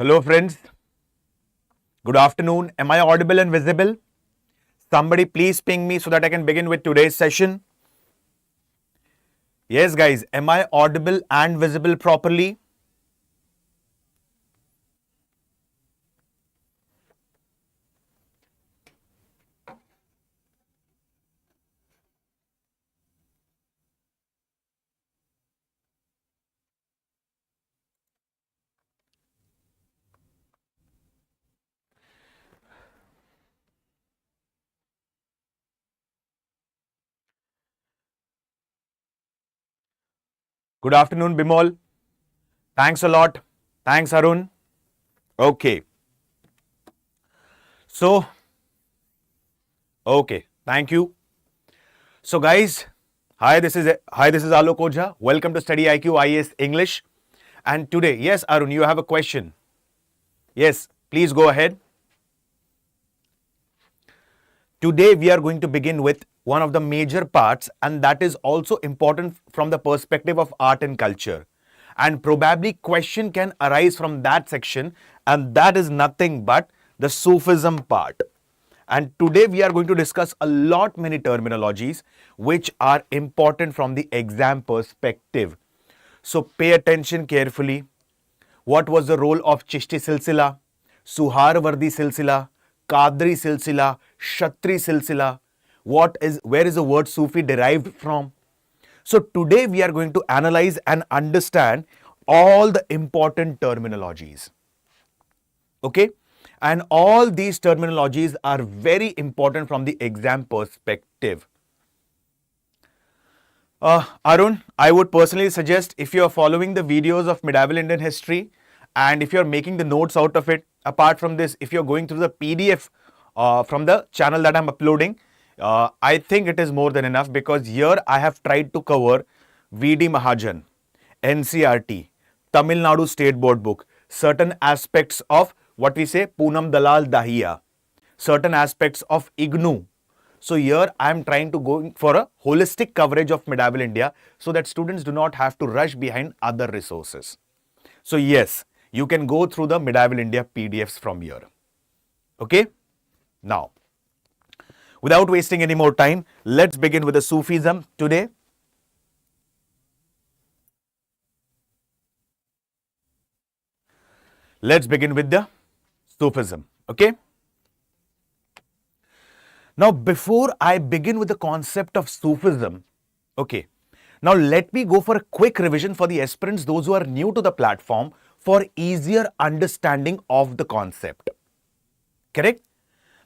Hello friends, good afternoon. Am I audible and visible? Somebody please ping me so that I can begin with today's session. Yes guys, am I audible and visible properly? Good afternoon Bimol. Thanks a lot. Thanks Arun. Okay. So, thank you. So guys, hi, this is Alok Ojha. Welcome to studyIQ IAS English. And today, yes Arun, you have a question. Yes, please go ahead. Today we are going to begin with one of the major parts, and that is also important from the perspective of art and culture. And probably question can arise from that section, and that is nothing but the Sufism part. And today we are going to discuss a lot many terminologies which are important from the exam perspective. So pay attention carefully. What was the role of Chishti Silsila, Suharwardi Silsila, Qadri Silsila, Kshatri Silsila? Where is the word Sufi derived from? So today we are going to analyze and understand all the important terminologies. Okay? And all these terminologies are very important from the exam perspective. Arun, I would personally suggest, if you are following the videos of medieval Indian history and if you are making the notes out of it, apart from this, if you are going through the PDF from the channel that I am uploading, I think it is more than enough, because here I have tried to cover V.D. Mahajan, NCRT, Tamil Nadu State Board book, certain aspects of what we say Poonam Dalal Dahiya, certain aspects of IGNOU. So here I am trying to go for a holistic coverage of medieval India so that students do not have to rush behind other resources. So yes, you can go through the medieval India PDFs from here. Okay? Now, without wasting any more time, let's begin with the Sufism today. Let's begin with the Sufism. Okay? Now, before I begin with the concept of Sufism, okay, now let me go for a quick revision for the aspirants, those who are new to the platform, for easier understanding of the concept. Correct?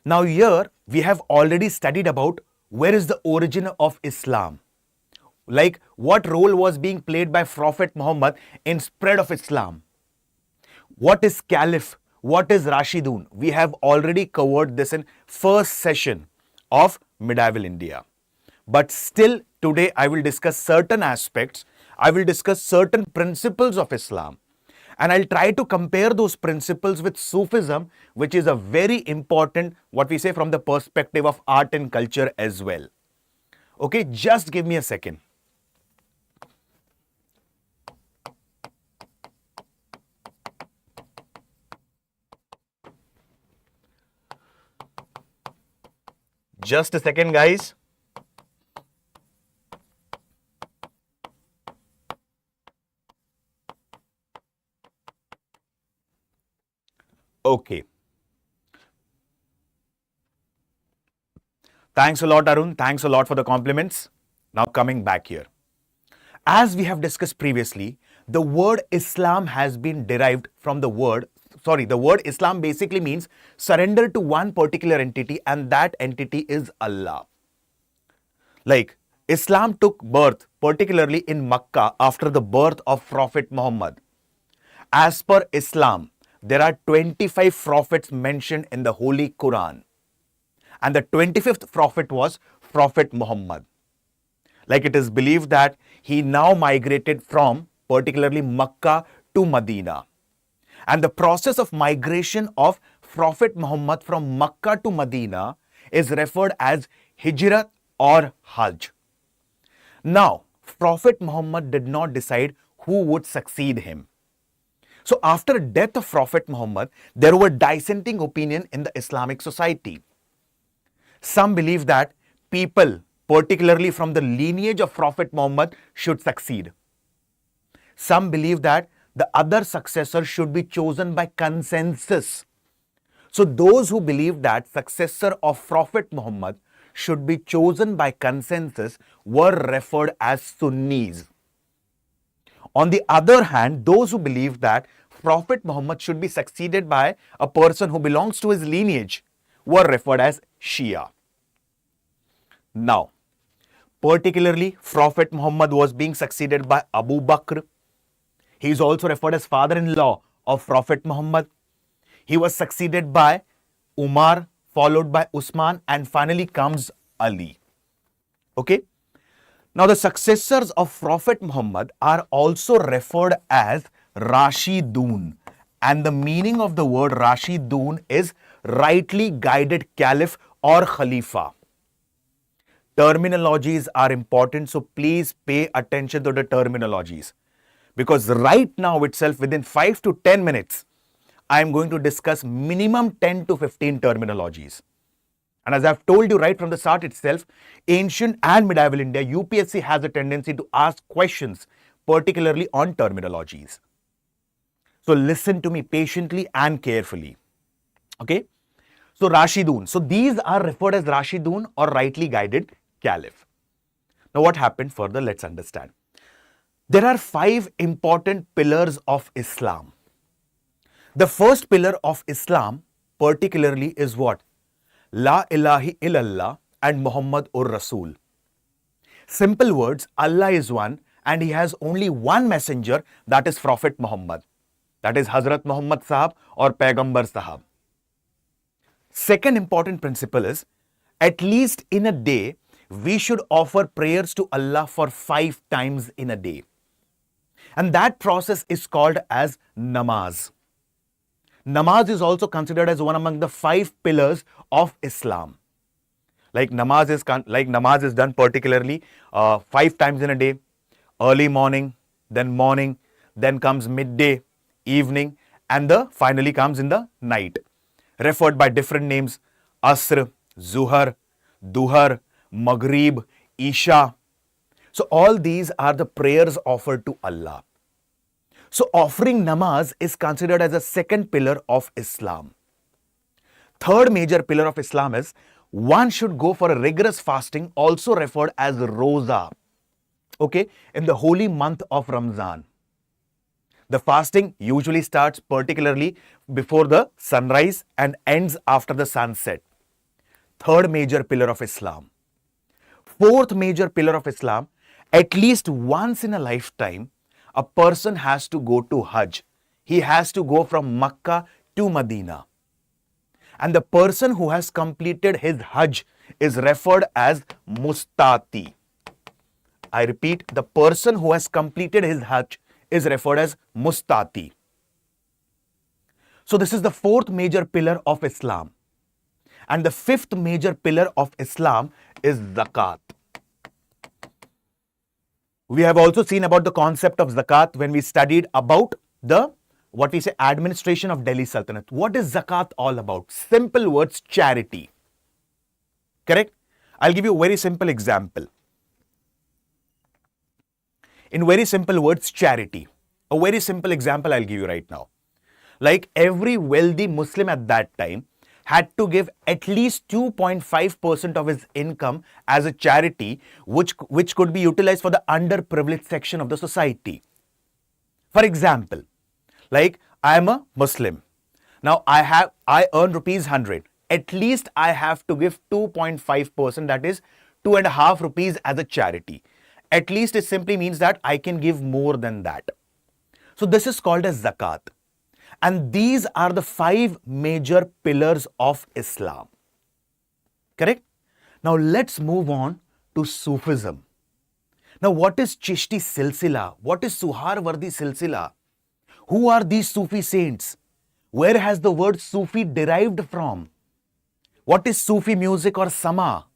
Now here we have already studied about where is the origin of Islam. Like what role was being played by Prophet Muhammad in spread of Islam. What is Caliph? What is Rashidun? We have already covered this in first session of medieval India. But still today I will discuss certain aspects. I will discuss certain principles of Islam. And I'll try to compare those principles with Sufism, which is a very important, what we say, from the perspective of art and culture as well. Okay, just give me a second. Just a second, guys. Okay. Thanks a lot, Arun. Thanks a lot for the compliments. Now coming back here. As we have discussed previously, the word Islam has been derived from the word Islam basically means surrender to one particular entity, and that entity is Allah. Like Islam took birth particularly in Makkah after the birth of Prophet Muhammad. As per Islam, there are 25 prophets mentioned in the Holy Quran. And the 25th prophet was Prophet Muhammad. Like it is believed that he now migrated from particularly Makkah to Medina. And the process of migration of Prophet Muhammad from Makkah to Medina is referred as Hijrat or Hajj. Now, Prophet Muhammad did not decide who would succeed him. So after death of Prophet Muhammad, there were dissenting opinion in the Islamic society. Some believe that people, particularly from the lineage of Prophet Muhammad, should succeed. Some believe that the other successor should be chosen by consensus. So those who believe that successor of Prophet Muhammad should be chosen by consensus were referred as Sunnis. On the other hand, those who believe that Prophet Muhammad should be succeeded by a person who belongs to his lineage were referred as Shia. Now, particularly, Prophet Muhammad was being succeeded by Abu Bakr. He is also referred as father-in-law of Prophet Muhammad. He was succeeded by Umar, followed by Usman, and finally comes Ali. Okay. Now, the successors of Prophet Muhammad are also referred as Rashidun. And the meaning of the word Rashidun is rightly guided caliph or khalifa. Terminologies are important, so please pay attention to the terminologies. Because right now itself, within 5 to 10 minutes, I am going to discuss minimum 10 to 15 terminologies. And as I've told you right from the start itself, ancient and medieval India, UPSC has a tendency to ask questions, particularly on terminologies. So listen to me patiently and carefully. Okay? So Rashidun. So these are referred as Rashidun or rightly guided caliph. Now what happened further? Let's understand. There are 5 important pillars of Islam. The first pillar of Islam particularly is what? La ilaha illallah and Muhammad ur Rasul. Simple words, Allah is one and he has only one messenger, that is Prophet Muhammad. That is Hazrat Muhammad Sahab or Paigambar Sahab. Second important principle is, at least in a day, we should offer prayers to Allah for 5 times in a day. And that process is called as namaz. Namaz is also considered as one among the 5 pillars of Islam. Like namaz is done particularly 5 times in a day, early morning, then comes midday, evening, and finally comes in the night. Referred by different names: Asr, Zuhar, Duhar, Maghrib, Isha. So all these are the prayers offered to Allah. So offering namaz is considered as a second pillar of Islam. Third major pillar of Islam is one should go for a rigorous fasting, also referred as Roza, okay, in the holy month of Ramzan. The fasting usually starts particularly before the sunrise and ends after the sunset. Third major pillar of Islam. Fourth major pillar of Islam, at least once in a lifetime, a person has to go to Hajj. He has to go from Makkah to Medina. And the person who has completed his Hajj is referred as Mustati. I repeat, the person who has completed his Hajj is referred as Mustati. So this is the fourth major pillar of Islam. And the fifth major pillar of Islam is Zakat. We have also seen about the concept of Zakat when we studied about the administration of Delhi Sultanate. What is Zakat all about? Simple words, charity. Correct? I'll give you a very simple example. In very simple words, charity. A very simple example I'll give you right now. Like every wealthy Muslim at that time had to give at least 2.5% of his income as a charity, which could be utilized for the underprivileged section of the society. For example, like I am a Muslim. Now I earn rupees 100. At least I have to give 2.5%, that is 2.5 rupees as a charity. At least it simply means that I can give more than that. So this is called as Zakat. And these are the 5 major pillars of Islam. Correct? Now let's move on to Sufism. Now what is Chishti Silsila? What is Suharwardi Silsila? Who are these Sufi saints? Where has the word Sufi derived from? What is Sufi music or Sama?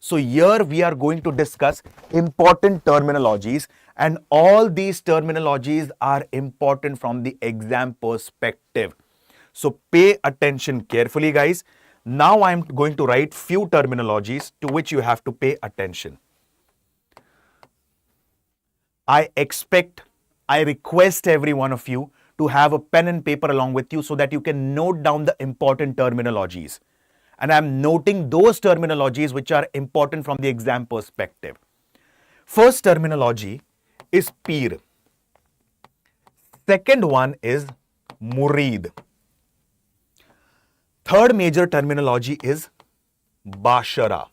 So here we are going to discuss important terminologies, and all these terminologies are important from the exam perspective. So pay attention carefully, guys. Now I'm going to write few terminologies to which you have to pay attention. I request every one of you to have a pen and paper along with you so that you can note down the important terminologies. And I'm noting those terminologies which are important from the exam perspective. First terminology is peer. Second one is murid. Third major terminology is bashara.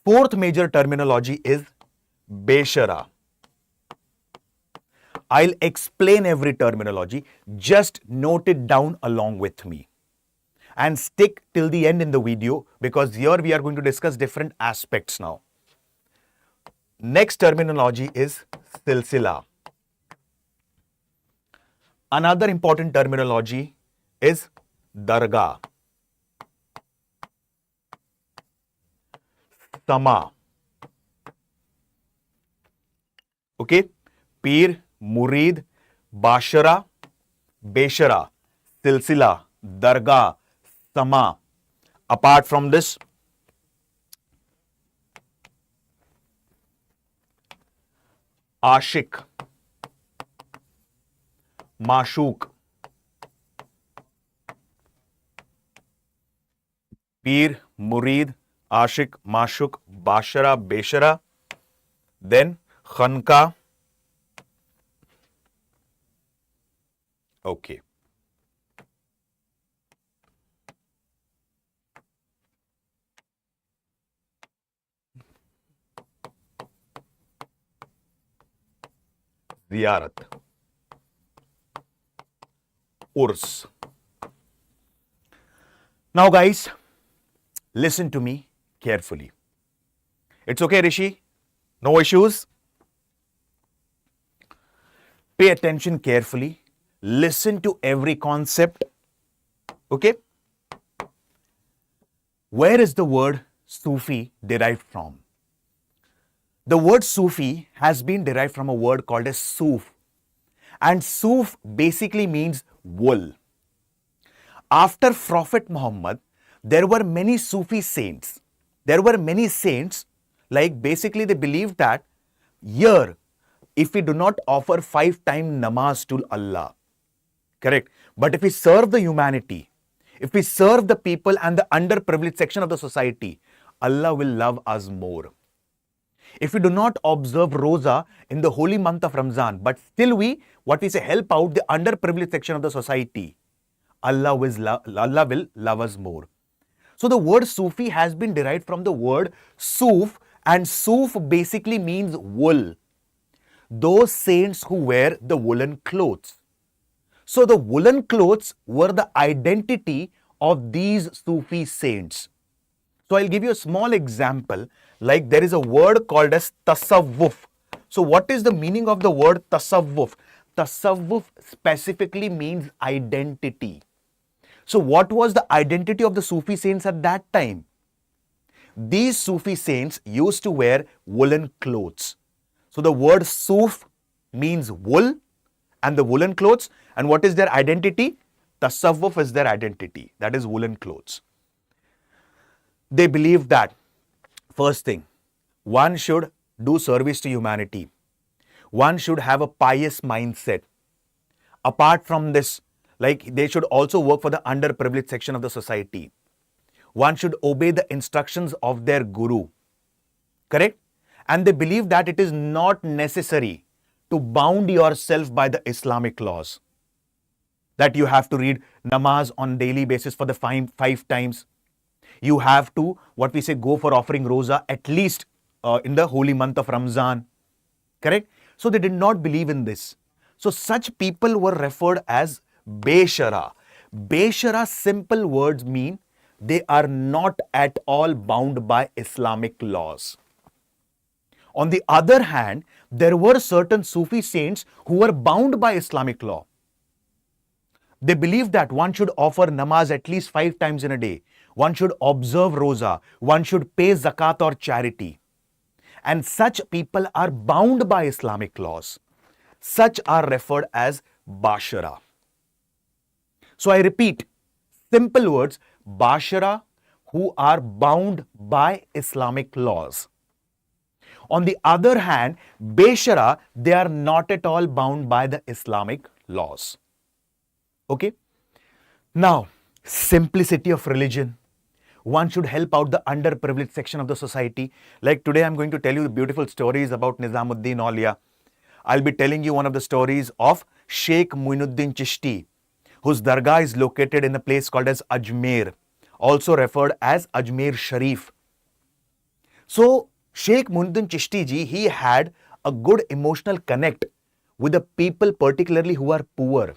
Fourth major terminology is beshara. I'll explain every terminology. Just note it down along with me. And stick till the end in the video, because here we are going to discuss different aspects now. Next terminology is silsila. Another important terminology is dargah, sama. Okay, peer, murid, bashara, beshara, silsila, dargah, sama. Apart from this, ashik, mashuk, peer, murid, ashik, mashuk, bashara, beshara, then khanka. Okay. Ziyarat, Urs. Now guys, listen to me carefully. It's okay, Rishi? No issues? Pay attention carefully. Listen to every concept. Okay? Where is the word Sufi derived from? The word Sufi has been derived from a word called as Suf. And Suf basically means wool. After Prophet Muhammad, there were many Sufi saints. There were many saints, like basically they believed that here, if we do not offer 5-time namaz to Allah, correct? But if we serve the humanity, if we serve the people and the underprivileged section of the society, Allah will love us more. If we do not observe Roza in the holy month of Ramzan, but still we help out the underprivileged section of the society, Allah will love us more. So the word Sufi has been derived from the word Suf, and Suf basically means wool. Those saints who wear the woolen clothes. So the woolen clothes were the identity of these Sufi saints. So I'll give you a small example, like there is a word called as tasawwuf. So what is the meaning of the word tasawwuf? Tasawwuf specifically means identity. So what was the identity of the Sufi saints at that time? These Sufi saints used to wear woolen clothes. So the word Suf means wool and the woolen clothes. And what is their identity? Tasawwuf is their identity. That is woolen clothes. They believe that, first thing, one should do service to humanity. One should have a pious mindset. Apart from this, like they should also work for the underprivileged section of the society. One should obey the instructions of their guru. Correct? And they believe that it is not necessary to bound yourself by the Islamic laws. That you have to read namaz on daily basis for the 5 times. You have to, go for offering roza at least in the holy month of Ramzan. Correct? So they did not believe in this. So such people were referred as Beshara. Beshara, simple words mean they are not at all bound by Islamic laws. On the other hand, there were certain Sufi saints who were bound by Islamic law. They believed that one should offer namaz at least 5 times in a day. one should observe roza, one should pay zakat or charity. And such people are bound by Islamic laws. Such are referred as bashara. So I repeat, simple words, bashara, who are bound by Islamic laws. On the other hand, beshara, they are not at all bound by the Islamic laws. Okay? Now, simplicity of religion. One should help out the underprivileged section of the society. Like today, I'm going to tell you the beautiful stories about Nizamuddin Auliya. I'll be telling you one of the stories of Sheikh Muinuddin Chishti, whose dargah is located in a place called as Ajmer, also referred as Ajmer Sharif. So, Sheikh Muinuddin Chishti ji, he had a good emotional connect with the people, particularly who are poor.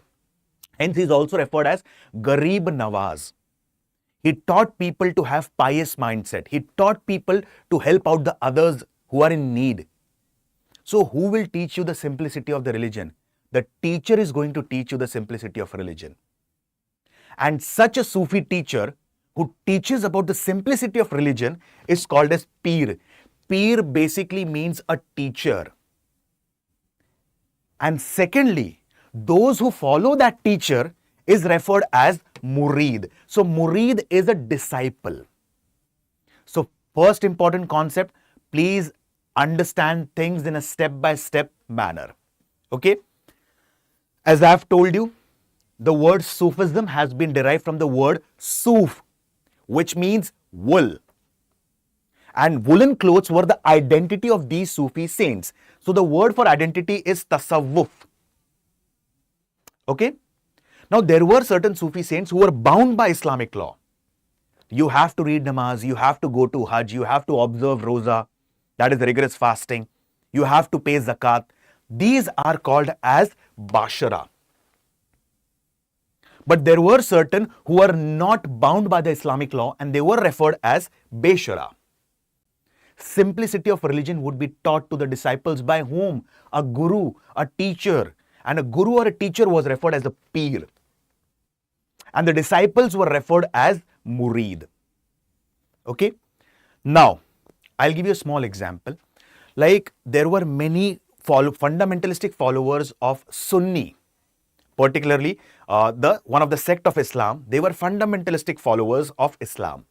Hence, he is also referred as Garib Nawaz. He taught people to have pious mindset. He taught people to help out the others who are in need. So who will teach you the simplicity of the religion? The teacher is going to teach you the simplicity of religion. And such a Sufi teacher who teaches about the simplicity of religion is called as Peer. Peer basically means a teacher. And secondly, those who follow that teacher is referred as Murid. So Murid is a disciple. So first important concept, please understand things in a step-by-step manner. Okay? As I have told you, the word Sufism has been derived from the word Suf, which means wool. And woolen clothes were the identity of these Sufi saints. So the word for identity is tasawwuf. Okay? Now, there were certain Sufi saints who were bound by Islamic law. You have to read namaz, you have to go to Hajj, you have to observe roza, that is rigorous fasting. You have to pay zakat. These are called as bashara. But there were certain who were not bound by the Islamic law and they were referred as beshara. Simplicity of religion would be taught to the disciples by whom? A guru, a teacher. And a guru or a teacher was referred as a peer. And the disciples were referred as murid. Okay? Now, I'll give you a small example. Like there were many fundamentalistic followers of Sunni, particularly one of the sect of Islam. They were fundamentalistic followers of Islam.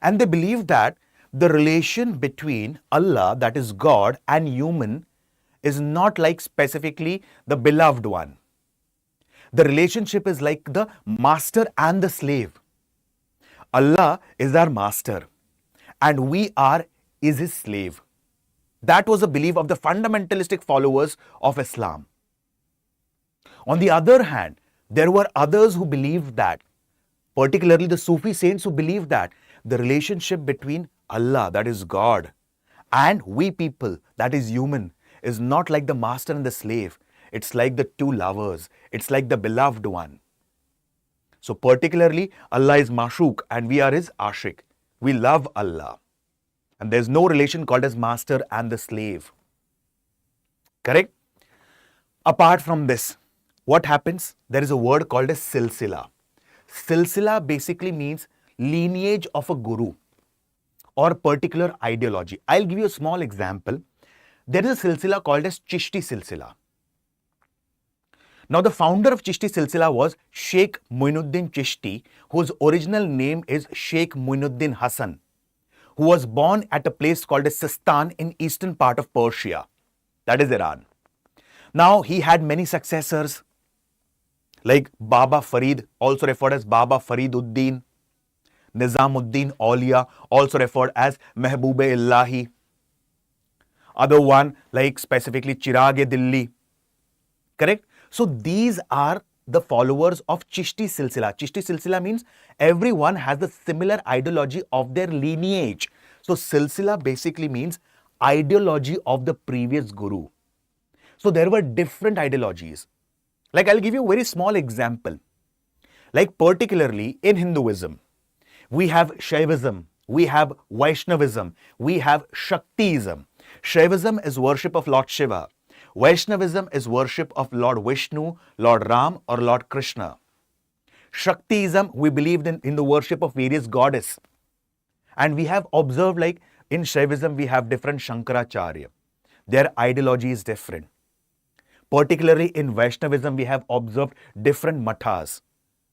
And they believed that the relation between Allah, that is God, and human is not like specifically the beloved one. The relationship is like the master and the slave. Allah is our master and we is his slave. That was a belief of the fundamentalistic followers of Islam. On the other hand, there were others who believed that, particularly the Sufi saints who believed that the relationship between Allah, that is God, and we people, that is human, is not like the master and the slave. It's like the two lovers. It's like the beloved one. So particularly, Allah is Mashuk and we are his Ashik. We love Allah. And there's no relation called as master and the slave. Correct? Apart from this, what happens? There is a word called as silsila. Silsila basically means lineage of a guru or particular ideology. I'll give you a small example. There is a silsila called as Chishti silsila. Now the founder of Chishti silsila was Sheikh Muinuddin Chishti, whose original name is Sheikh Muinuddin Hassan, who was born at a place called as Sistan in eastern part of Persia, that is Iran. Now he had many successors like Baba Farid, also referred as Baba Fariduddin, Nizamuddin Auliya, also referred as Mehboob-e-Illahi. Other one like specifically Chirag-e-Dilli. Correct? So these are the followers of Chishti silsila. Chishti silsila means everyone has the similar ideology of their lineage. So silsila basically means ideology of the previous guru. So there were different ideologies. Like I'll give you a very small example. Like particularly in Hinduism, we have Shaivism, we have Vaishnavism, we have Shaktism. Shaivism is worship of Lord Shiva. Vaishnavism is worship of Lord Vishnu, Lord Ram or Lord Krishna. Shaktiism, we believed in the worship of various goddesses. And we have observed, like in Shaivism, we have different Shankaracharya. Their ideology is different. Particularly in Vaishnavism, we have observed different mathas.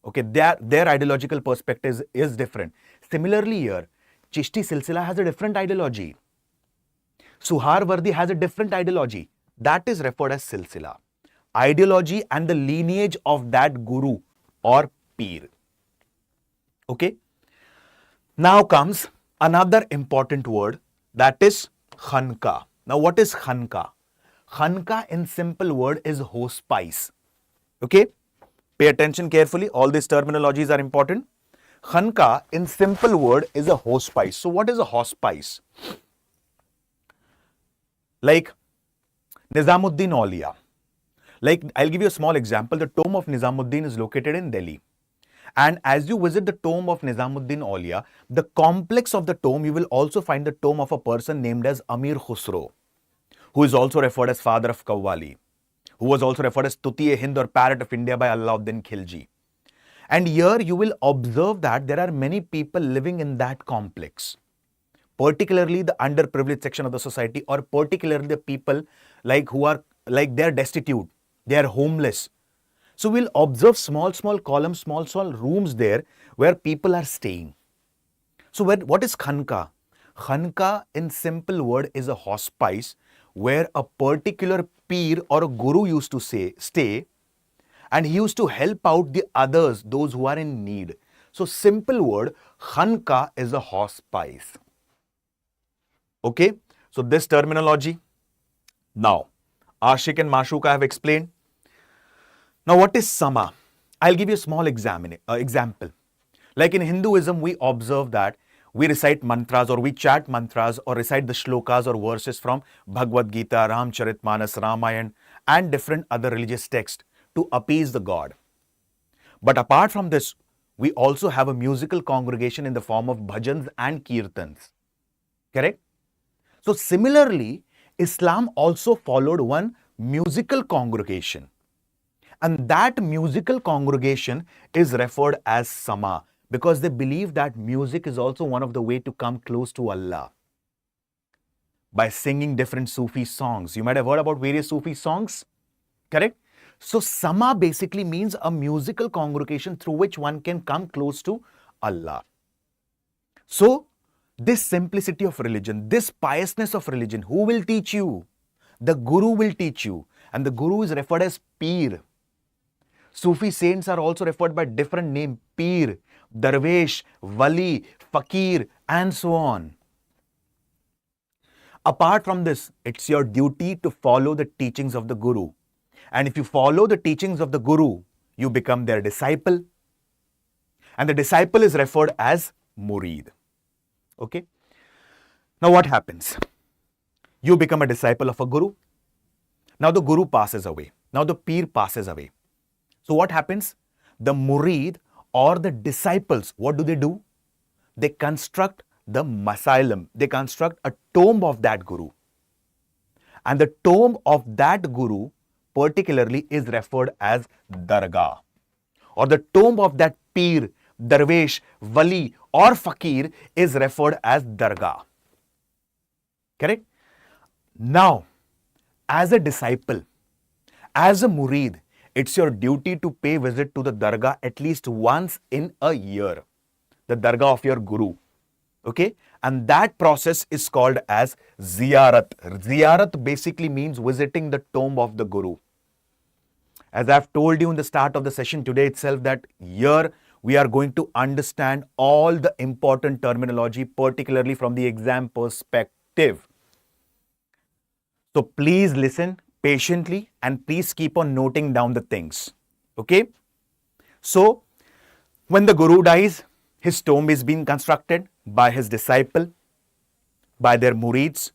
Okay, their ideological perspective is different. Similarly here, Chishti Silsila has a different ideology. Suharwardi has a different ideology. That is referred as Silsila. Ideology and the lineage of that guru or peer. Okay. Now comes another important word, that is Khanka. Now what is Khanka? Khanka in simple word is hospice. Okay. Pay attention carefully. All these terminologies are important. Khanka in simple word is a hospice. So what is a hospice? Like Nizamuddin Auliya. Like I'll give you a small example. The tomb of Nizamuddin is located in Delhi. And as you visit the tomb of Nizamuddin Auliya, the complex of the tomb, you will also find the tomb of a person named as Amir Khusro, who is also referred as father of Qawwali, who was also referred as Tuti-e-Hind or parrot of India by Alauddin Khilji. And here you will observe that there are many people living in that complex, particularly the underprivileged section of the society, or particularly the people like who are like they're destitute, they're homeless. So we'll observe small columns, small rooms there where people are staying. So what is Khanka? Khanka in simple word is a hospice where a particular peer or a guru used to stay, and he used to help out the others, those who are in need. So simple word, Khanka is a hospice. Okay, so this terminology. Now, Ashik and Mashuka have explained. Now, what is Sama? I'll give you a small example. Like in Hinduism, we observe that we recite mantras or we chant mantras or recite the shlokas or verses from Bhagavad Gita, Ramcharitmanas, Ramayana and different other religious texts to appease the God. But apart from this, we also have a musical congregation in the form of bhajans and kirtans. Correct? So similarly, Islam also followed one musical congregation. And that musical congregation is referred as Sama, because they believe that music is also one of the way to come close to Allah. By singing different Sufi songs. You might have heard about various Sufi songs. Correct? So Sama basically means a musical congregation through which one can come close to Allah. So this simplicity of religion, this piousness of religion, who will teach you? The Guru will teach you. And the Guru is referred as Peer. Sufi saints are also referred by different names: Peer, Darwesh, Wali, Fakir, and so on. Apart from this, it's your duty to follow the teachings of the Guru. And if you follow the teachings of the Guru, you become their disciple. And the disciple is referred as Murid. Okay? Now what happens? You become a disciple of a Guru. Now the Guru passes away. Now the Peer passes away. So what happens? The Murid or the disciples, what do? They construct the Masailum. They construct a tomb of that Guru. And the tomb of that Guru particularly is referred as Dargah. Or the tomb of that Peer, Darwesh, Wali or Fakir is referred as Dargah. Correct? Now, as a disciple, as a Murid, it's your duty to pay visit to the Dargah at least once in a year. The Dargah of your Guru. Okay? And that process is called as Ziyarat. Ziyarat basically means visiting the tomb of the Guru. As I've told you in the start of the session today itself that here we are going to understand all the important terminology, particularly from the exam perspective. So please listen patiently and please keep on noting down the things. Okay? So, when the Guru dies, his tomb is being constructed by his disciple, by their Murids,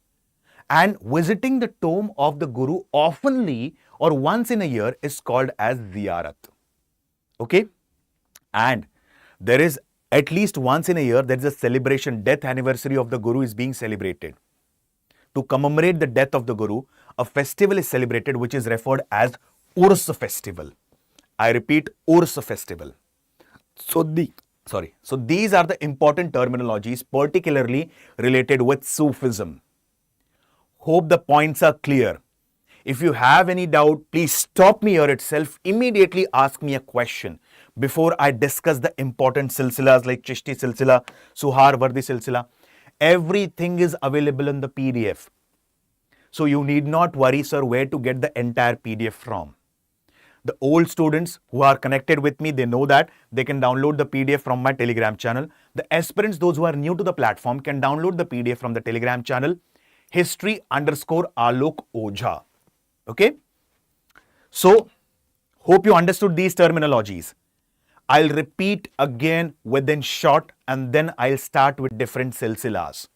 and visiting the tomb of the Guru oftenly or once in a year is called as Ziyarat. Okay? And there is at least once in a year, there is a celebration, death anniversary of the Guru is being celebrated. To commemorate the death of the Guru, a festival is celebrated which is referred as Urs festival. I repeat, Urs festival. So these are the important terminologies, particularly related with Sufism. Hope the points are clear. If you have any doubt, please stop me here itself. Immediately ask me a question before I discuss the important silsilas like Chishti silsila, Suharwardi silsila. Everything is available in the PDF. So you need not worry, sir, where to get the entire PDF from. The old students who are connected with me, they know that they can download the PDF from my Telegram channel. The aspirants, those who are new to the platform, can download the PDF from the Telegram channel, history_Alok Ojha. Okay? So, hope you understood these terminologies. I'll repeat again within short and then I'll start with different silsilas.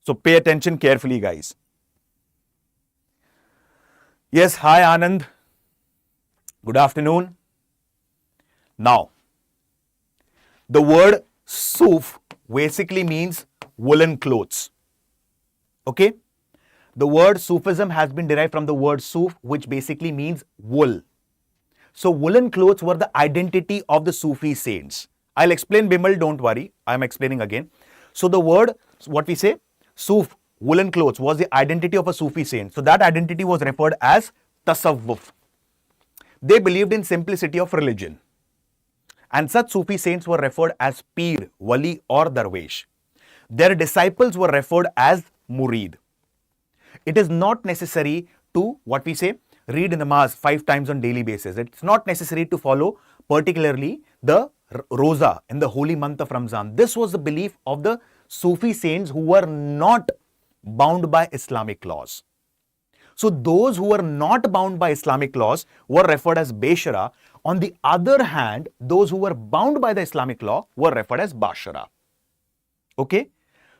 So, pay attention carefully, guys. Yes, hi Anand. Good afternoon. Now, the word Suf basically means woolen clothes. Okay? The word Sufism has been derived from the word Suf, which basically means wool. So, woolen clothes were the identity of the Sufi saints. I'll explain, Bimal, don't worry. I'm explaining again. So, the word, what we say, Suf, woolen clothes, was the identity of a Sufi saint. So, that identity was referred as Tasawwuf. They believed in simplicity of religion. And such Sufi saints were referred as Peer, Wali or Darwish. Their disciples were referred as Murid. It is not necessary to, what we say, read in the Namaz 5 times on daily basis. It's not necessary to follow particularly the Roza in the holy month of Ramzan. This was the belief of the Sufi saints who were not bound by Islamic laws. So those who were not bound by Islamic laws were referred as Beshara. On the other hand, those who were bound by the Islamic law were referred as Bashara. Okay?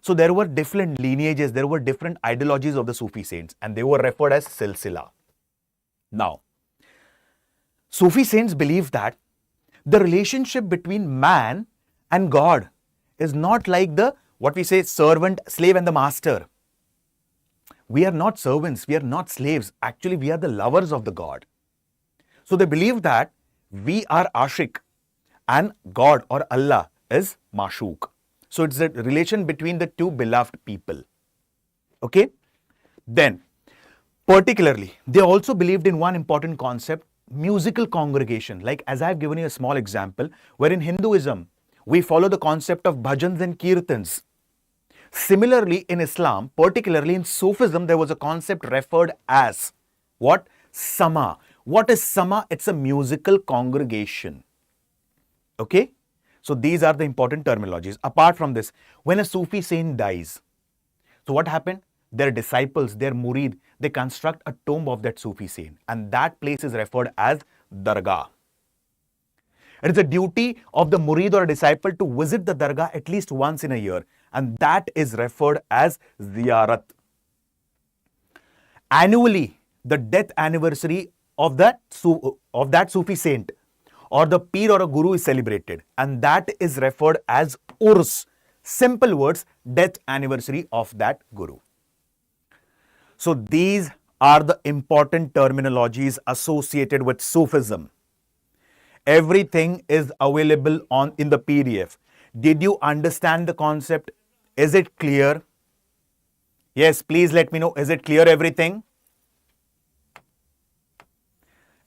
So there were different lineages, there were different ideologies of the Sufi saints and they were referred as Silsila. Now, Sufi saints believe that the relationship between man and God is not like the, what we say, servant, slave and the master. We are not servants, we are not slaves. Actually, we are the lovers of the God. So they believe that we are Ashik and God or Allah is Mashuk. So it's the relation between the two beloved people. Okay? Then, particularly, they also believed in one important concept, musical congregation. Like as I've given you a small example, where in Hinduism, we follow the concept of bhajans and kirtans. Similarly, in Islam, particularly in Sufism, there was a concept referred as what? Sama. What is Sama? It's a musical congregation. Okay? So these are the important terminologies. Apart from this, when a Sufi saint dies, so what happened? Their disciples, their murid, they construct a tomb of that Sufi saint and that place is referred as Dargah. It is a duty of the murid or disciple to visit the Dargah at least once in a year and that is referred as Ziyarat. Annually, the death anniversary of that Sufi saint or the Peer or a Guru is celebrated and that is referred as Urs. Simple words, death anniversary of that Guru. So these are the important terminologies associated with Sufism. Everything is available in the PDF. Did you understand the concept? Is it clear? Yes, please let me know. Is it clear everything?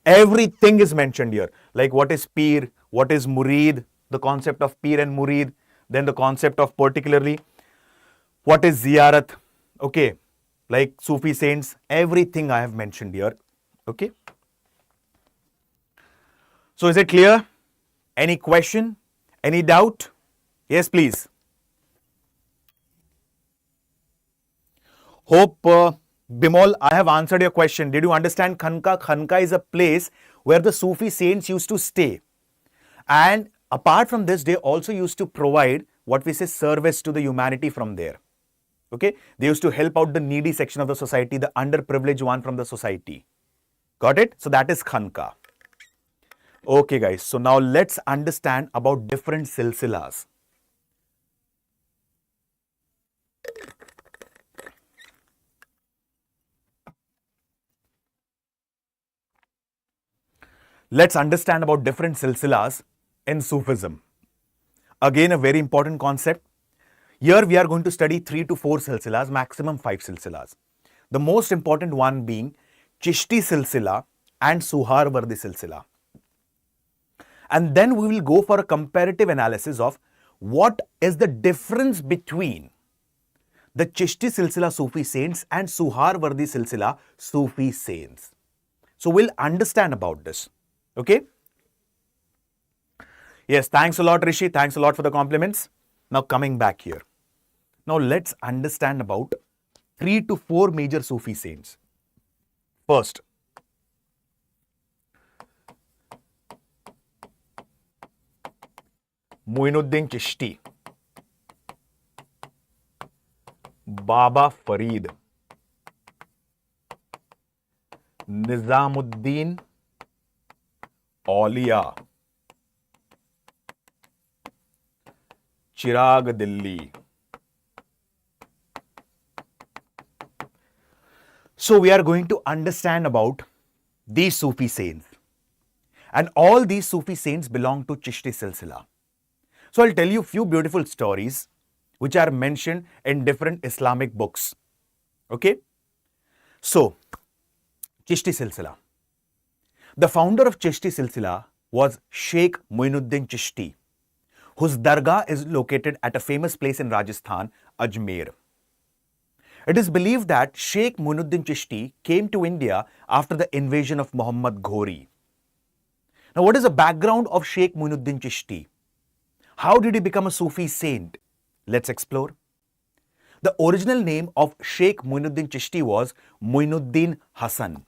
Everything is mentioned here. Like what is Peer, what is Murid, the concept of Peer and Murid, then the concept of particularly what is Ziyarat, okay, like Sufi saints, everything I have mentioned here, okay. So is it clear? Any question? Any doubt? Yes, please. Hope, Bimol, I have answered your question. Did you understand Khanka? Khanka is a place where the Sufi saints used to stay. And apart from this, they also used to provide what we say service to the humanity from there. Okay? They used to help out the needy section of the society, the underprivileged one from the society. Got it? So that is Khanka. Okay, guys. So now let's understand about different silsilas. Let's understand about different silsilas in Sufism. Again, a very important concept. Here we are going to study 3 to 4 silsilas, maximum 5 silsilas. The most important one being Chishti silsila and Suharwardi silsila. And then we will go for a comparative analysis of what is the difference between the Chishti silsila Sufi saints and Suharwardi silsila Sufi saints. So we'll understand about this. Okay? Yes, thanks a lot, Rishi. Thanks a lot for the compliments. Now coming back here. Now let's understand about 3 to 4 major Sufi saints. First, Muinuddin Chishti, Baba Farid, Nizamuddin Auliya, Chirag Dilli. So we are going to understand about these Sufi saints. And all these Sufi saints belong to Chishti silsila. So I'll tell you a few beautiful stories which are mentioned in different Islamic books. Okay? So, Chishti silsila. The founder of Chishti silsila was Sheikh Muinuddin Chishti, whose dargah is located at a famous place in Rajasthan, Ajmer. It is believed that Sheikh Muinuddin Chishti came to India after the invasion of Muhammad Ghori. Now, what is the background of Sheikh Muinuddin Chishti? How did he become a Sufi saint? Let's explore. The original name of Sheikh Muinuddin Chishti was Muinuddin Hassan.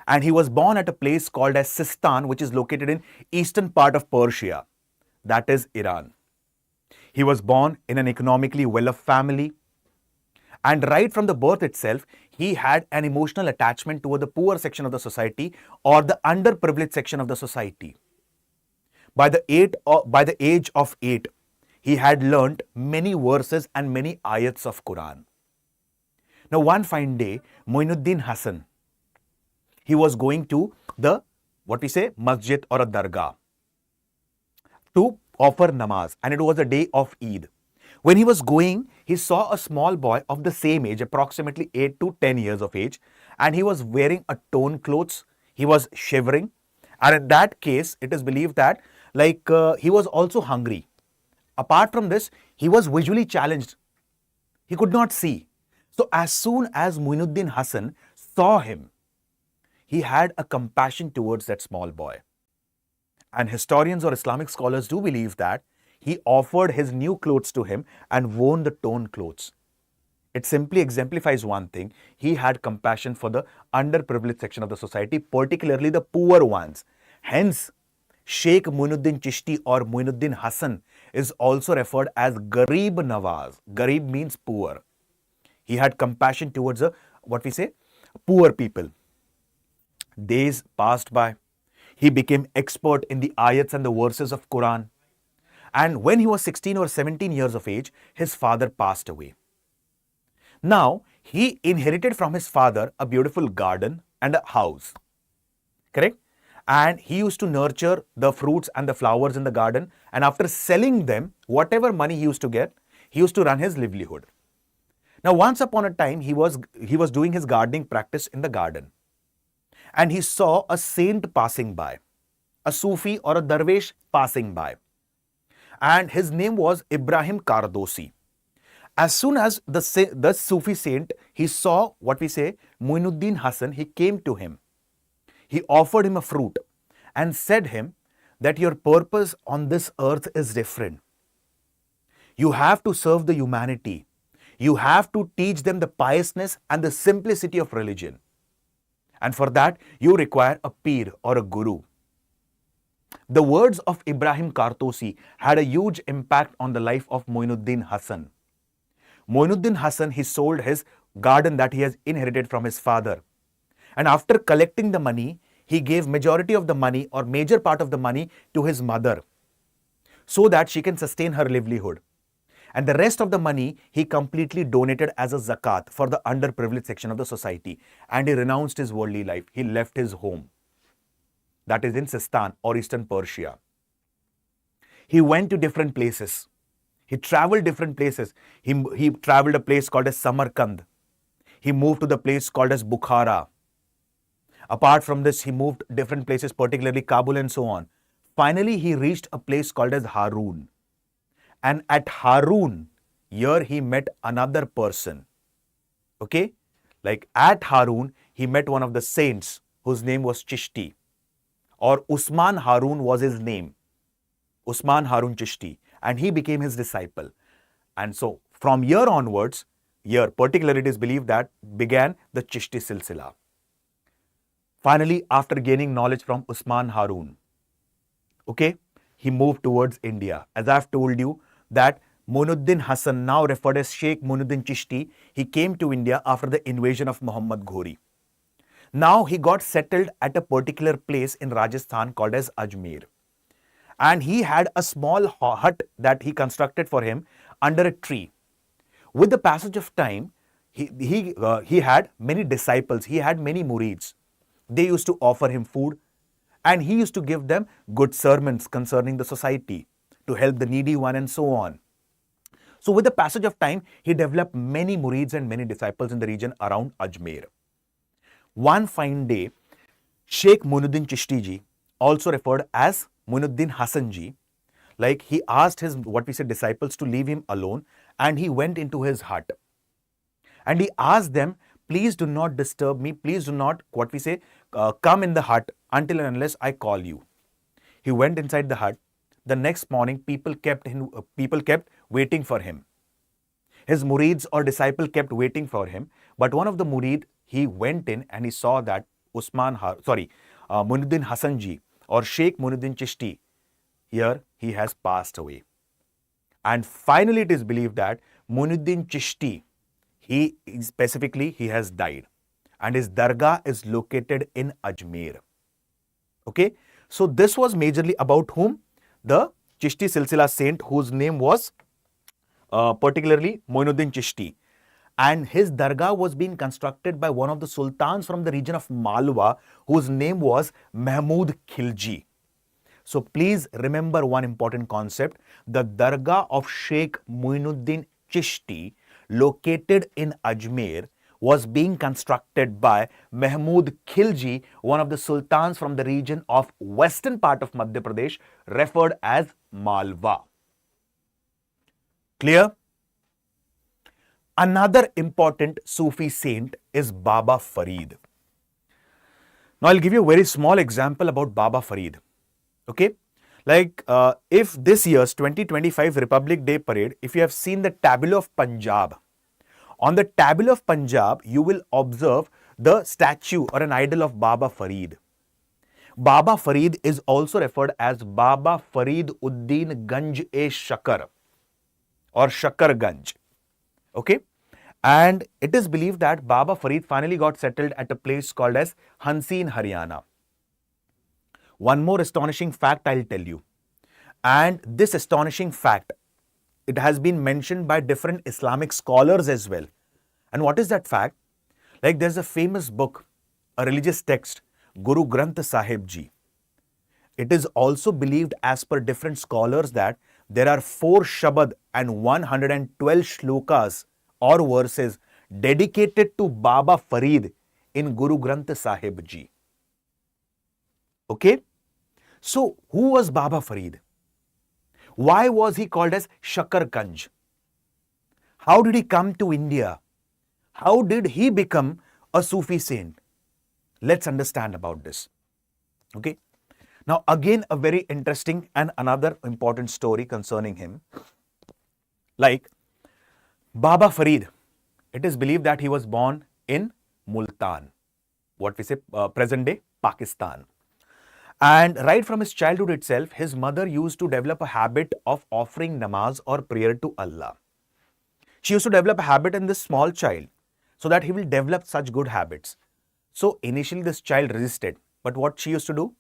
And he was born at a place called as Sistan, which is located in eastern part of Persia, that is Iran. He was born in an economically well-off family. And right from the birth itself, he had an emotional attachment toward the poor section of the society or the underprivileged section of the society. By the age of 8, he had learnt many verses and many ayats of Quran. Now, one fine day, Muinuddin Hassan, he was going to the, masjid or a dargah to offer namaz, and it was a day of Eid. When he was going, he saw a small boy of the same age, approximately 8 to 10 years of age, and he was wearing a torn clothes. He was shivering, and in that case, it is believed that he was also hungry. Apart from this, he was visually challenged. He could not see. So as soon as Muinuddin Hassan saw him, he had a compassion towards that small boy. And historians or Islamic scholars do believe that he offered his new clothes to him and worn the torn clothes. It simply exemplifies one thing. He had compassion for the underprivileged section of the society, particularly the poor ones. Hence, Sheikh Muinuddin Chishti or Muinuddin Hassan is also referred as Garib Nawaz. Garib means poor. He had compassion towards poor people. Days passed by. He became expert in the ayats and the verses of Quran. And when he was 16 or 17 years of age, his father passed away. Now, he inherited from his father a beautiful garden and a house. Correct? And he used to nurture the fruits and the flowers in the garden. And after selling them, whatever money he used to get, he used to run his livelihood. Now, once upon a time, he was doing his gardening practice in the garden. And he saw a saint passing by, a Sufi or a Darwish passing by. And his name was Ibrahim Kardosi. As soon as the Sufi saint, he saw Muinuddin Hassan, he came to him. He offered him a fruit and said him that your purpose on this earth is different. You have to serve the humanity. You have to teach them the piousness and the simplicity of religion. And for that, you require a peer or a guru. The words of Ibrahim Kardosi had a huge impact on the life of Muinuddin Hassan. Muinuddin Hassan, he sold his garden that he has inherited from his father. And after collecting the money, he gave majority of the money or major part of the money to his mother so that she can sustain her livelihood. And the rest of the money, he completely donated as a zakat for the underprivileged section of the society. And he renounced his worldly life. He left his home. That is in Sistan or Eastern Persia. He went to different places. He traveled different places. He traveled a place called as Samarkand. He moved to the place called as Bukhara. Apart from this, he moved different places, particularly Kabul and so on. Finally, he reached a place called as Harun. And at Harun, here he met another person. Okay? Like at Harun, he met one of the saints whose name was Chishti. Or Usman Harun was his name. Usman Harun Chishti. And he became his disciple. And so from here onwards, here particularly it is believed that began the Chishti Silsila. Finally, after gaining knowledge from Usman Harun, okay, he moved towards India. As I've told you that Muinuddin Hassan, now referred as Sheikh Muinuddin Chishti, he came to India after the invasion of Muhammad Ghori. Now he got settled at a particular place in Rajasthan called as Ajmer. And he had a small hut that he constructed for him under a tree. With the passage of time, he had many disciples, he had many murids. They used to offer him food and he used to give them good sermons concerning the society, to help the needy one and so on. So with the passage of time, he developed many murids and many disciples in the region around Ajmer. One fine day, Sheikh Muinuddin Chishti ji, also referred as Muinuddin Hassan ji, like he asked his disciples to leave him alone, and he went into his hut. And he asked them, please do not disturb me, please do not come in the hut until and unless I call you. He went inside the hut. The next morning, people kept waiting for him. His murids or disciple kept waiting for him. But one of the murid, he went in and he saw that Muinuddin Hassan ji or Sheikh Muinuddin Chishti, here he has passed away. And finally, it is believed that Muinuddin Chishti, he has died. And his dargah is located in Ajmer. Okay. So this was majorly about whom? The Chishti Silsila saint, whose name was particularly Muinuddin Chishti. And his dargah was being constructed by one of the sultans from the region of Malwa, whose name was Mahmud Khilji. So please remember one important concept. The dargah of Sheikh Muinuddin Chishti, located in Ajmer, was being constructed by Mahmud Khilji, one of the sultans from the region of western part of Madhya Pradesh, referred as Malwa. Clear? Another important Sufi saint is Baba Farid. Now I'll give you a very small example about Baba Farid. Okay? Like if this year's 2025 Republic Day parade, if you have seen the tableau of Punjab, on the tableau of Punjab, you will observe the statue or an idol of Baba Farid. Baba Farid is also referred as Baba Farid Uddin Ganj-e-Shakar or Shakar Ganj. Okay? And it is believed that Baba Farid finally got settled at a place called as Hansi in Haryana. One more astonishing fact I'll tell you. And this astonishing fact, it has been mentioned by different Islamic scholars as well. And what is that fact? Like there's a famous book, a religious text, Guru Granth Sahib Ji. It is also believed as per different scholars that there are 4 Shabad and 112 shlokas or verses dedicated to Baba Farid in Guru Granth Sahib Ji. Okay? So, who was Baba Farid? Why was he called as Shakar Ganj? How did he come to India? How did he become a Sufi saint? Let's understand about this. Okay? Now, again, a very interesting and another important story concerning him. Like Baba Farid, it is believed that he was born in Multan, present day Pakistan. And right from his childhood itself, his mother used to develop a habit of offering namaz or prayer to Allah. She used to develop a habit in this small child so that he will develop such good habits. So initially this child resisted. But what she used to do?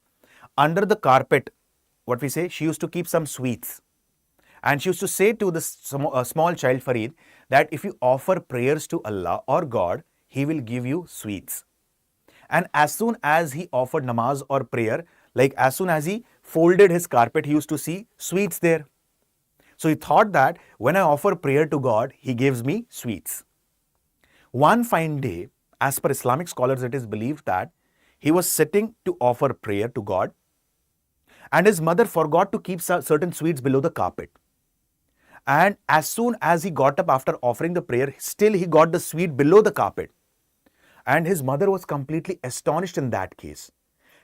Under the carpet, she used to keep some sweets. And she used to say to the small child Farid that if you offer prayers to Allah or God, He will give you sweets. And as soon as he offered namaz or prayer, like as soon as he folded his carpet, he used to see sweets there. So he thought that when I offer prayer to God, he gives me sweets. One fine day, as per Islamic scholars, it is believed that he was sitting to offer prayer to God, and his mother forgot to keep certain sweets below the carpet. And as soon as he got up after offering the prayer, still he got the sweet below the carpet. And his mother was completely astonished in that case.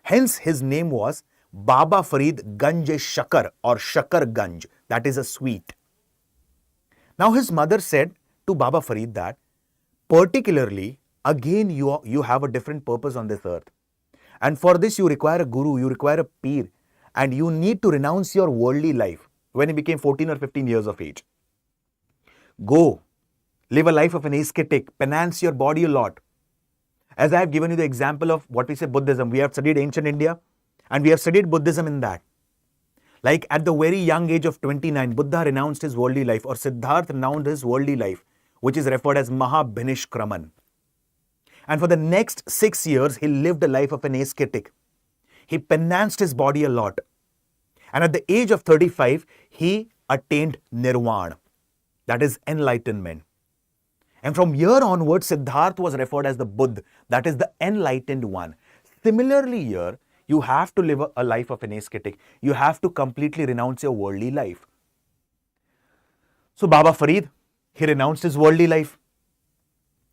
Hence, his name was Baba Farid Ganj Shakar or Shakar Ganj, that is a sweet. Now, his mother said to Baba Farid that, particularly, again, you have a different purpose on this earth. And for this, you require a guru, you require a peer, and you need to renounce your worldly life. When he became 14 or 15 years of age, go, live a life of an ascetic, penance your body a lot. As I have given you the example of what we say Buddhism, we have studied ancient India and we have studied Buddhism in that. Like at the very young age of 29, Buddha renounced his worldly life, or Siddhartha renounced his worldly life, which is referred as Mahabhinishkraman. And for the next 6 years, he lived a life of an ascetic. He penance his body a lot. And at the age of 35, he attained nirvana, that is enlightenment. And from here onwards, Siddhartha was referred as the Buddha, that is the enlightened one. Similarly here, you have to live a life of an ascetic. You have to completely renounce your worldly life. So Baba Farid, he renounced his worldly life.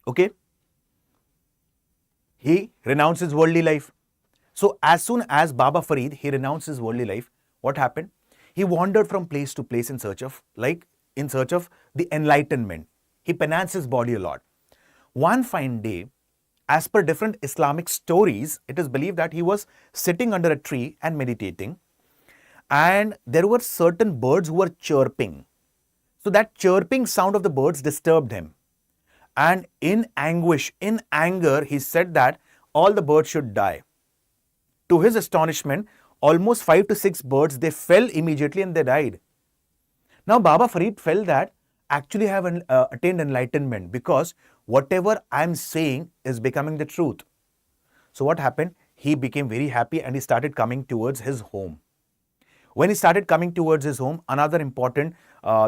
Okay? He renounced his worldly life. So as soon as Baba Farid, he renounced his worldly life, what happened? He wandered from place to place in search of the enlightenment. He penance his body a lot. One fine day, as per different Islamic stories, it is believed that he was sitting under a tree and meditating, and there were certain birds who were chirping. So that chirping sound of the birds disturbed him. And in anguish, in anger, he said that all the birds should die. To his astonishment, almost 5 to 6 birds, they fell immediately and they died. Now Baba Farid felt that actually I have attained enlightenment, because whatever I am saying is becoming the truth. So what happened? He became very happy and he started coming towards his home. When he started coming towards his home, another important,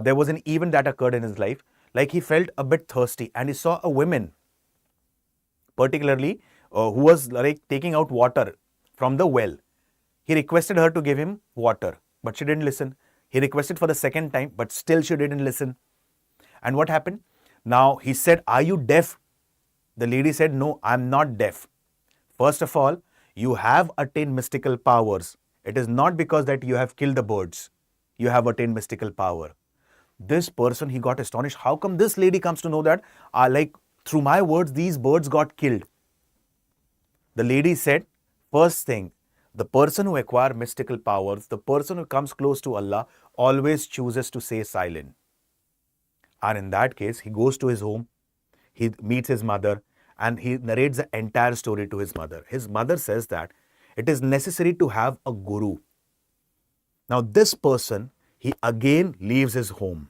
there was an event that occurred in his life. Like he felt a bit thirsty and he saw a woman, particularly who was like taking out water from the well. He requested her to give him water, but she didn't listen. He requested for the second time, but still she didn't listen. And what happened? Now he said, "Are you deaf?" The lady said, "No, I'm not deaf. First of all, you have attained mystical powers. It is not because that you have killed the birds. You have attained mystical power." This person, he got astonished. How come this lady comes to know that, through my words, these birds got killed? The lady said, first thing, the person who acquires mystical powers, the person who comes close to Allah, always chooses to stay silent. And in that case, he goes to his home, he meets his mother, and he narrates the entire story to his mother. His mother says that it is necessary to have a guru. Now this person, he again leaves his home.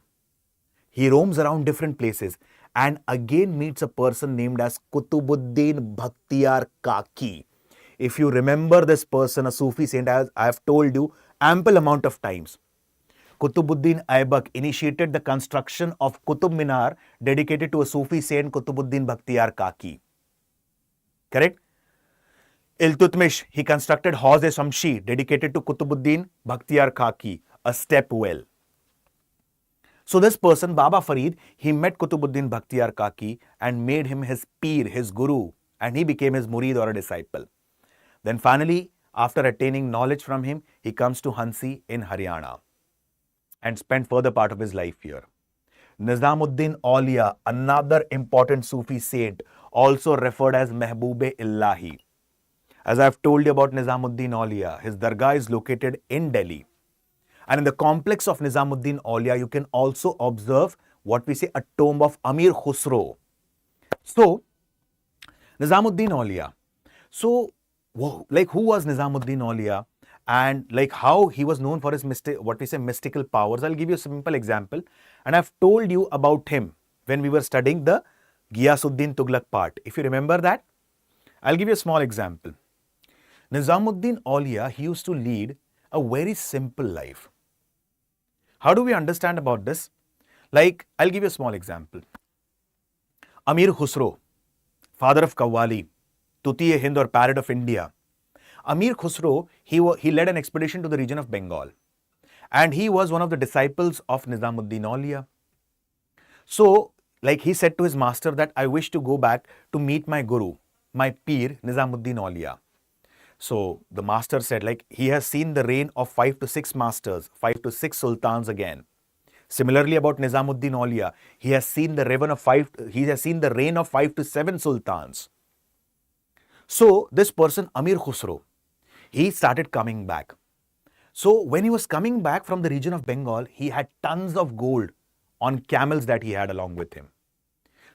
He roams around different places and again meets a person named as Kutubuddin Bhakhtiyar Kaki. If you remember this person, a Sufi saint, as I have told you ample amount of times, Kutubuddin Aibak initiated the construction of Qutub Minar dedicated to a Sufi saint, Kutubuddin Bhakhtiyar Kaki. Correct? Iltutmish, he constructed Hauz-e-Shamshi dedicated to Kutubuddin Bhakhtiyar Kaki, a step well. So this person, Baba Farid, he met Kutubuddin Bhakhtiyar Kaki and made him his peer, his guru, and he became his murid or a disciple. Then finally, after attaining knowledge from him, he comes to Hansi in Haryana and spent further part of his life here. Nizamuddin Auliya, another important Sufi saint, also referred as Mehboob-e-Illahi. As I have told you about Nizamuddin Auliya, his dargah is located in Delhi. And in the complex of Nizamuddin Auliya, you can also observe what we say a tomb of Amir Khusro. So, Nizamuddin Auliya. So, who was Nizamuddin Auliya and how he was known for his mystical powers? I'll give you a simple example. And I've told you about him when we were studying the Ghiyasuddin Tughlaq part. If you remember that, I'll give you a small example. Nizamuddin Auliya, he used to lead a very simple life. How do we understand about this? Like, I'll give you a small example. Amir Khusro, father of Qawwali, Tutiye-Hind or Parrot of India. Amir Khusro, he led an expedition to the region of Bengal. And he was one of the disciples of Nizamuddin Auliya. So, like he said to his master that I wish to go back to meet my guru, my peer, Nizamuddin Auliya. So, the master said, like, he has seen the reign of 5 to 6 masters, 5 to 6 sultans again. Similarly, about Nizamuddin Auliya, he has seen the reign of 5 to 7 sultans. So, this person, Amir Khusro, he started coming back. So, when he was coming back from the region of Bengal, he had tons of gold on camels that he had along with him.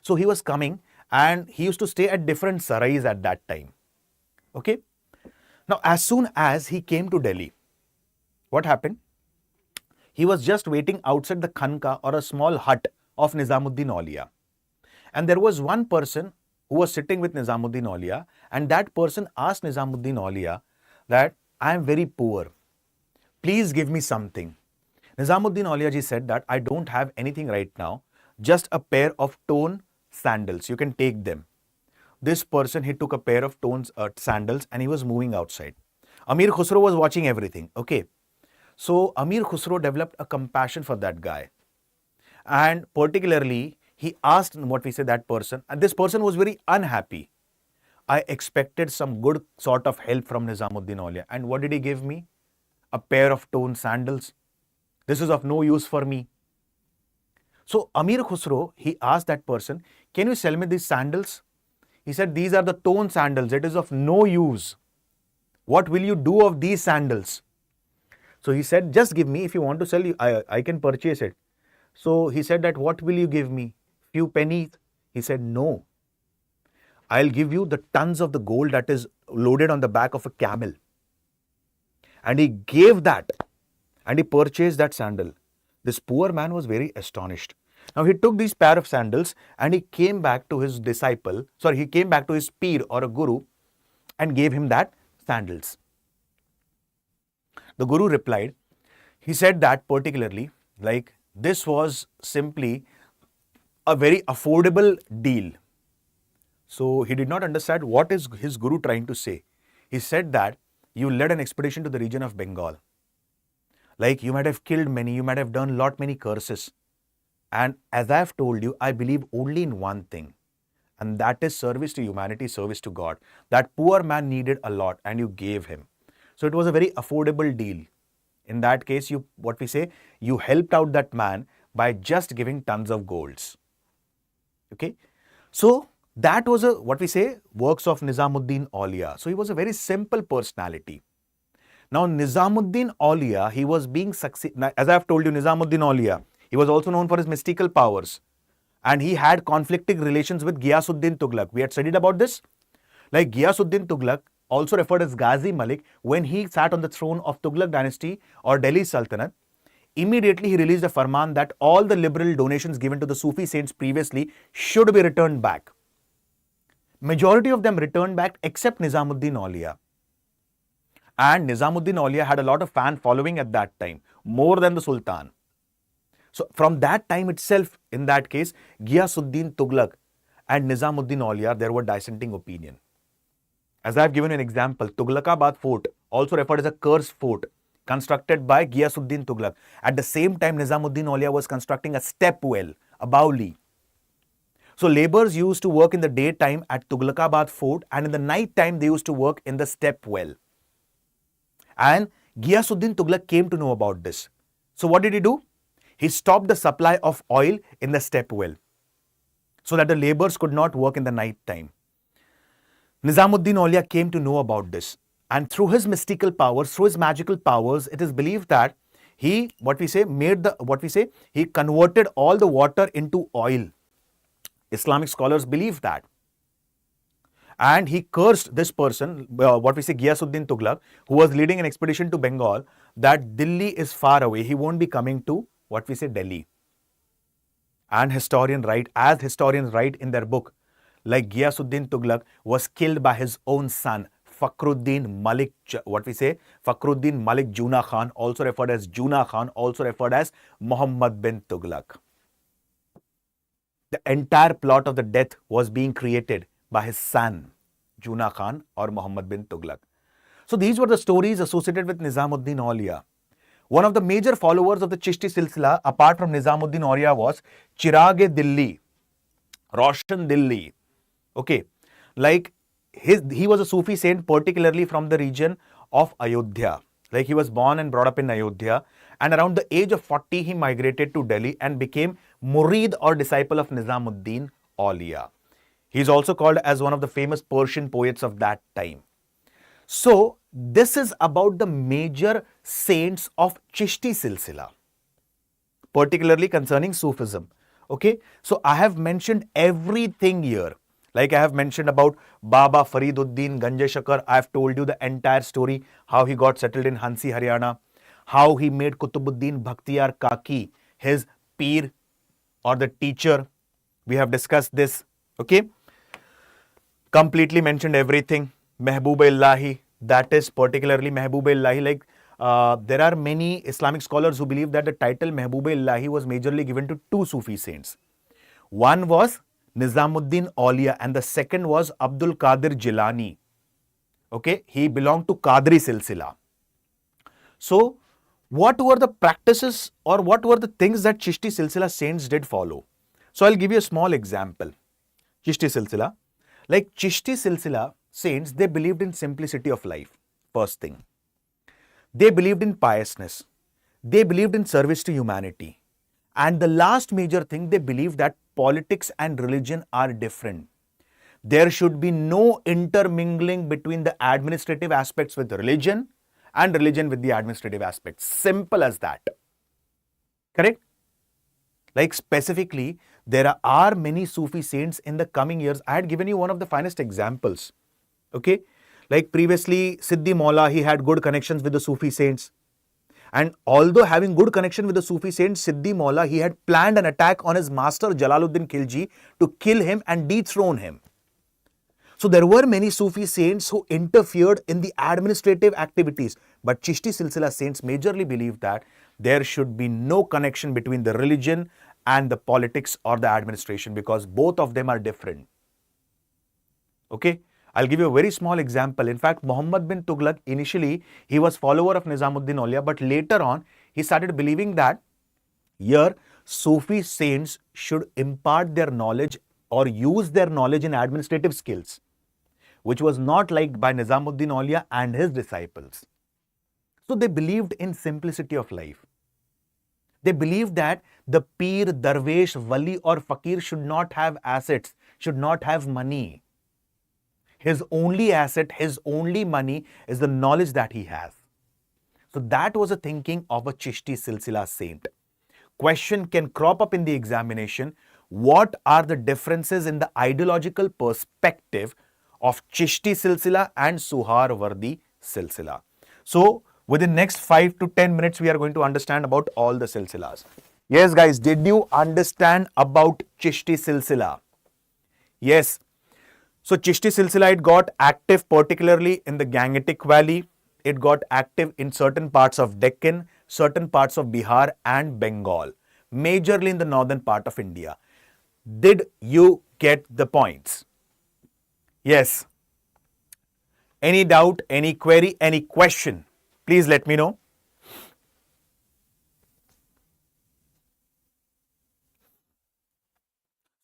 So, he was coming and he used to stay at different sarais at that time. Okay. Now, as soon as he came to Delhi, what happened? He was just waiting outside the khanka or a small hut of Nizamuddin Auliya. And there was one person who was sitting with Nizamuddin Auliya, and that person asked Nizamuddin Auliya that, I am very poor. Please give me something. Nizamuddin Auliya ji said that I don't have anything right now, just a pair of torn sandals. You can take them. This person, he took a pair of torn sandals and he was moving outside. Amir Khusro was watching everything. Okay. So Amir Khusro developed a compassion for that guy. And particularly, he asked that person, and this person was very unhappy. I expected some good sort of help from Nizamuddin Auliya. And what did he give me? A pair of torn sandals. This is of no use for me. So Amir Khusro, he asked that person, can you sell me these sandals? He said, these are the torn sandals. It is of no use. What will you do of these sandals? So he said, just give me. If you want to sell, I can purchase it. So he said that, what will you give me? Few pennies? He said, no. I'll give you the tons of the gold that is loaded on the back of a camel. And he gave that and he purchased that sandal. This poor man was very astonished. Now he took these pair of sandals and he came back to his disciple, he came back to his peer or a guru and gave him that sandals. The guru replied, he said that particularly, like, this was simply a very affordable deal. So he did not understand what is his guru trying to say. He said that you led an expedition to the region of Bengal. Like, you might have killed many, you might have done many curses. And as I have told you, I believe only in one thing. And that is service to humanity, service to God. That poor man needed a lot and you gave him. So it was a very affordable deal. In that case, you helped out that man by just giving tons of golds. Okay. So that was works of Nizamuddin Auliya. So he was a very simple personality. Now Nizamuddin Auliya, he was being succeeded. As I have told you, Nizamuddin Auliya, he was also known for his mystical powers. And he had conflicting relations with Ghiyasuddin Tughlaq. We had studied about this. Like, Ghiyasuddin Tughlaq, also referred as Ghazi Malik, when he sat on the throne of Tughlaq dynasty or Delhi Sultanate, immediately he released a farman that all the liberal donations given to the Sufi saints previously should be returned back. Majority of them returned back except Nizamuddin Auliya. And Nizamuddin Auliya had a lot of fan following at that time, more than the Sultan. So from that time itself, in that case, Ghiyasuddin Tughlaq and Nizamuddin Auliya, there were dissenting opinion. As I have given an example, Tughlaqabad fort, also referred as a cursed fort, constructed by Ghiyasuddin Tughlaq. At the same time, Nizamuddin Auliya was constructing a step well, a Bauli. So laborers used to work in the daytime at Tughlaqabad fort, and in the night time they used to work in the step well. And Ghiyasuddin Tughlaq came to know about this. So what did he do? He stopped the supply of oil in the step well so that the laborers could not work in the night time. Nizamuddin Auliya came to know about this, and through his mystical powers, through his magical powers, it is believed that he, he converted all the water into oil. Islamic scholars believe that. And he cursed this person, Ghiyasuddin Tughlaq, who was leading an expedition to Bengal, that Delhi is far away. He won't be coming to Delhi. And historians write in their book, like Ghiyasuddin Tughlaq was killed by his own son Fakhruddin Malik, Fakhruddin Malik Juna Khan, also referred as Juna Khan, also referred as Muhammad bin Tughlaq. The entire plot of the death was being created by his son, Juna Khan or Muhammad bin Tughlaq. So these were the stories associated with Nizamuddin Auliya. One of the major followers of the Chishti Silsila, apart from Nizamuddin Auliya, was Chirag-e Dilli, Roshan Dilli. Okay, like he was a Sufi saint, particularly from the region of Ayodhya. Like he was born and brought up in Ayodhya, and around the age of 40, he migrated to Delhi and became Murid or disciple of Nizamuddin Auliya. He is also called as one of the famous Persian poets of that time. So, this is about the major saints of Chishti Silsila, particularly concerning Sufism. Okay, so I have mentioned everything here. Like I have mentioned about Baba Fariduddin Ganje Shakar. I have told you the entire story, how he got settled in Hansi, Haryana, how he made Kutubuddin Bhakhtiyar Kaki his peer or the teacher. We have discussed this. Okay, completely mentioned everything. Mehboob-e-Illahi, that is particularly Mehboob-e-Illahi. Like there are many Islamic scholars who believe that the title Mehboob-e-Illahi was majorly given to two Sufi saints. One was Nizamuddin Auliya and the second was Abdul Qadir Jilani. Okay, he belonged to Qadri Silsila. So, what were the practices or what were the things that Chishti Silsila saints did follow? So, I'll give you a small example. Chishti Silsila. Like Chishti Silsila saints, they believed in simplicity of life, first thing. They believed in piousness. They believed in service to humanity. And the last major thing, they believed that politics and religion are different. There should be no intermingling between the administrative aspects with religion and religion with the administrative aspects. Simple as that. Correct? Like specifically, there are many Sufi saints in the coming years. I had given you one of the finest examples. Okay? Like previously, Siddhi Maula, he had good connections with the Sufi saints. And although having good connection with the Sufi saint Siddhi Maula, he had planned an attack on his master Jalaluddin Khilji to kill him and dethrone him. So there were many Sufi saints who interfered in the administrative activities. But Chishti Silsila saints majorly believed that there should be no connection between the religion and the politics or the administration because both of them are different. Okay? I'll give you a very small example. In fact, Muhammad bin Tughlaq, initially, he was follower of Nizamuddin Auliya, but later on, he started believing that here, Sufi saints should impart their knowledge or use their knowledge in administrative skills, which was not liked by Nizamuddin Auliya and his disciples. So they believed in simplicity of life. They believed that the Peer, Darvesh, Wali or Fakir should not have assets, should not have money. His only asset, his only money is the knowledge that he has. So that was a thinking of a Chishti Silsila saint. Question can crop up in the examination. What are the differences in the ideological perspective of Chishti Silsila and Suharwardi Silsila? So within next 5 to 10 minutes, we are going to understand about all the Silsilas. Yes, guys, did you understand about Chishti Silsila? Yes. So Chishti Silsila, it got active particularly in the Gangetic Valley. It got active in certain parts of Deccan, certain parts of Bihar and Bengal, majorly in the northern part of India. Did you get the points? Yes. Any doubt, any query, any question? Please let me know.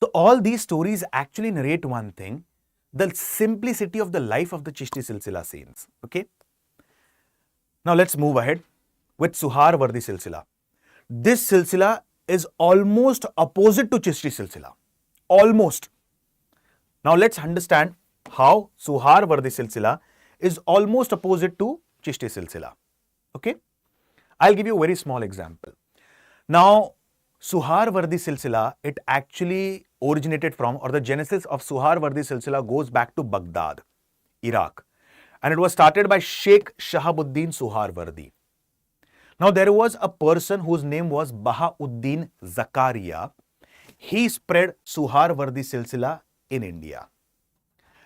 So all these stories actually narrate one thing, the simplicity of the life of the Chishti Silsila saints. Okay. Now let's move ahead with Suharwardi Silsila. This Silsila is almost opposite to Chishti Silsila. Almost. Now let's understand how Suharwardi Silsila is almost opposite to Chishti Silsila. Okay. I'll give you a very small example. Now, Suharwardi Silsila, it actually originated from, or the genesis of Suharwardi Silsila goes back to Baghdad, Iraq. And it was started by Sheikh Shahabuddin Suharwardi. Now, there was a person whose name was Bahauddin Zakaria. He spread Suharwardi Silsila in India.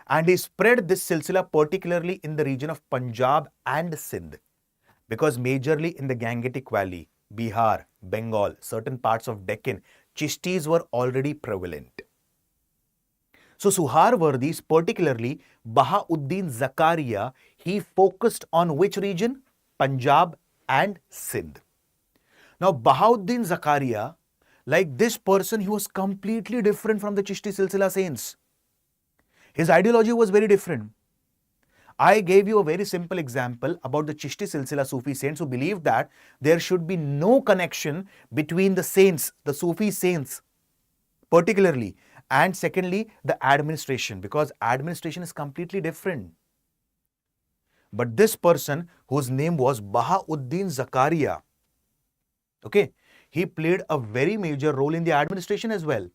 And he spread this silsila particularly in the region of Punjab and Sindh, because majorly in the Gangetic Valley, Bihar, Bengal, certain parts of Deccan, Chishtis were already prevalent. So Suharwardi, particularly Bahauddin Zakaria, he focused on which region? Punjab and Sindh. Now Bahauddin Zakaria, like this person, he was completely different from the Chishti Silsila saints. His ideology was very different. I gave you a very simple example about the Chishti Silsila Sufi saints who believed that there should be no connection between the saints, the Sufi saints particularly, and secondly, the administration, because administration is completely different. But this person, whose name was Bahauddin Zakaria, okay, he played a very major role in the administration as well.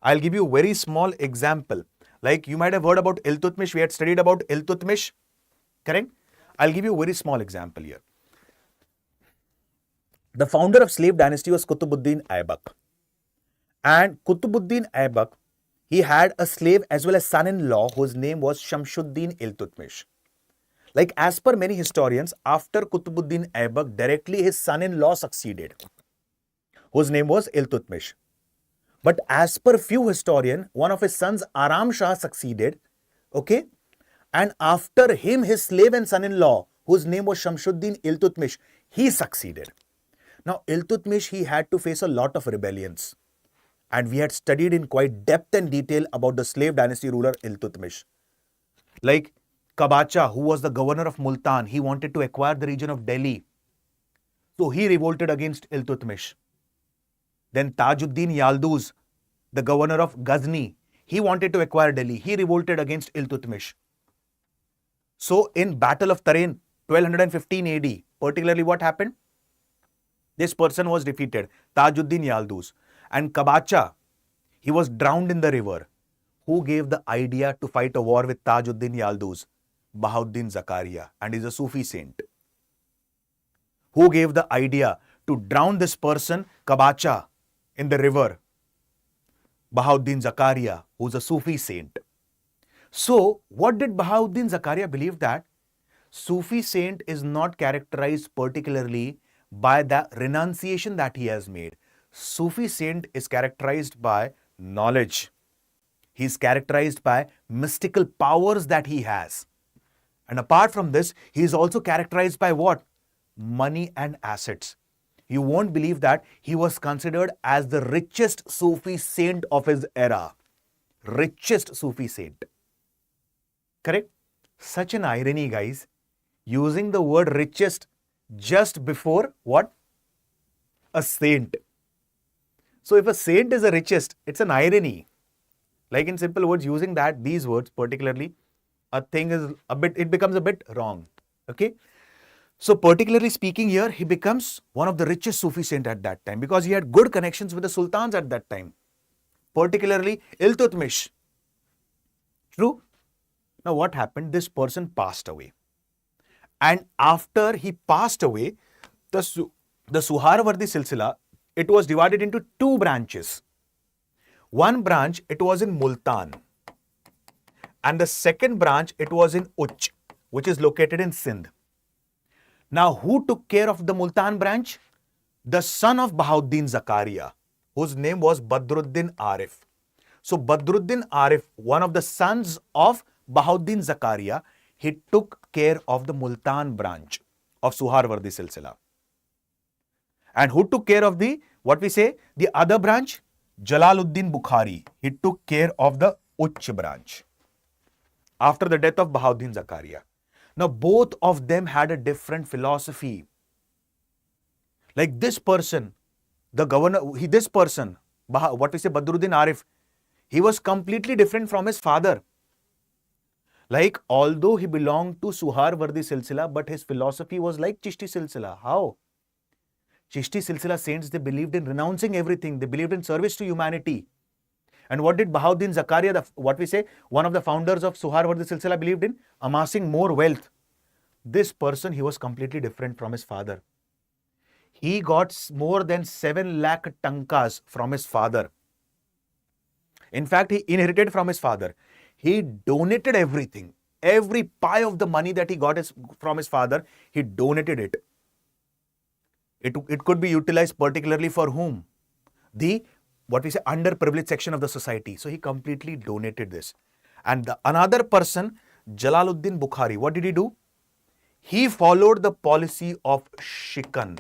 I'll give you a very small example. Like you might have heard about Iltutmish. We had studied about Iltutmish, correct? I'll give you a very small example here. The founder of slave dynasty was Qutbuddin Aibak. And Qutbuddin Aibak, he had a slave as well as son-in-law whose name was Shamshuddin Iltutmish. Like as per many historians, after Qutbuddin Aibak, directly his son-in-law succeeded, whose name was Iltutmish. But as per few historians, one of his sons, Aram Shah, succeeded, okay? And after him, his slave and son-in-law, whose name was Shamshuddin Iltutmish, he succeeded. Now, Iltutmish, he had to face a lot of rebellions. And we had studied in quite depth and detail about the slave dynasty ruler Iltutmish. Like Kabacha, who was the governor of Multan, he wanted to acquire the region of Delhi. So he revolted against Iltutmish. Then Tajuddin Yalduz, the governor of Ghazni, he wanted to acquire Delhi. He revolted against Iltutmish. So in Battle of Tarain, 1215 AD, particularly what happened? This person was defeated, Tajuddin Yalduz. And Kabacha, he was drowned in the river. Who gave the idea to fight a war with Tajuddin Yalduz? Bahauddin Zakaria, and he's a Sufi saint. Who gave the idea to drown this person, Kabacha, in the river? Bahauddin Zakaria, who's a Sufi saint. So, what did Bahauddin Zakaria believe? That Sufi saint is not characterized particularly by the renunciation that he has made. Sufi saint is characterized by knowledge. He is characterized by mystical powers that he has. And apart from this, he is also characterized by what? Money and assets. You won't believe that he was considered as the richest Sufi saint of his era. Richest Sufi saint. Correct? Such an irony, guys. Using the word richest just before what? A saint. So if a saint is the richest, it's an irony. Like in simple words, using these words particularly, a thing is it becomes a bit wrong. Okay? So particularly speaking here, he becomes one of the richest Sufi saint at that time because he had good connections with the sultans at that time. Particularly Iltutmish. True? Now what happened? This person passed away. And after he passed away, the Suharwardi Silsila, it was divided into two branches. One branch, it was in Multan. And the second branch, it was in Ojha, which is located in Sindh. Now, who took care of the Multan branch? The son of Bahauddin Zakaria, whose name was Badruddin Arif. So, Badruddin Arif, one of the sons of Bahauddin Zakaria, he took care of the Multan branch of Suharwardi Silsila. And who took care of the other branch? Jalaluddin Bukhari. He took care of the Ojha branch after the death of Bahauddin Zakaria. Now, both of them had a different philosophy. Like this person, the governor, Badruddin Arif, he was completely different from his father. Like, although he belonged to Suharwardi Silsila, but his philosophy was like Chishti Silsila. How? Chishti Silsila saints, they believed in renouncing everything. They believed in service to humanity. And what did Bahauddin Zakaria, one of the founders of Suharwardi Silsila, believed in? Amassing more wealth. This person, he was completely different from his father. He got more than 7 lakh tankas from his father. In fact, he inherited from his father. He donated everything. Every pie of the money that he got from his father, he donated it. It could be utilized particularly for whom? The, what we say, underprivileged section of the society. So he completely donated this. And another person, Jalaluddin Bukhari, what did he do? He followed the policy of Shikan.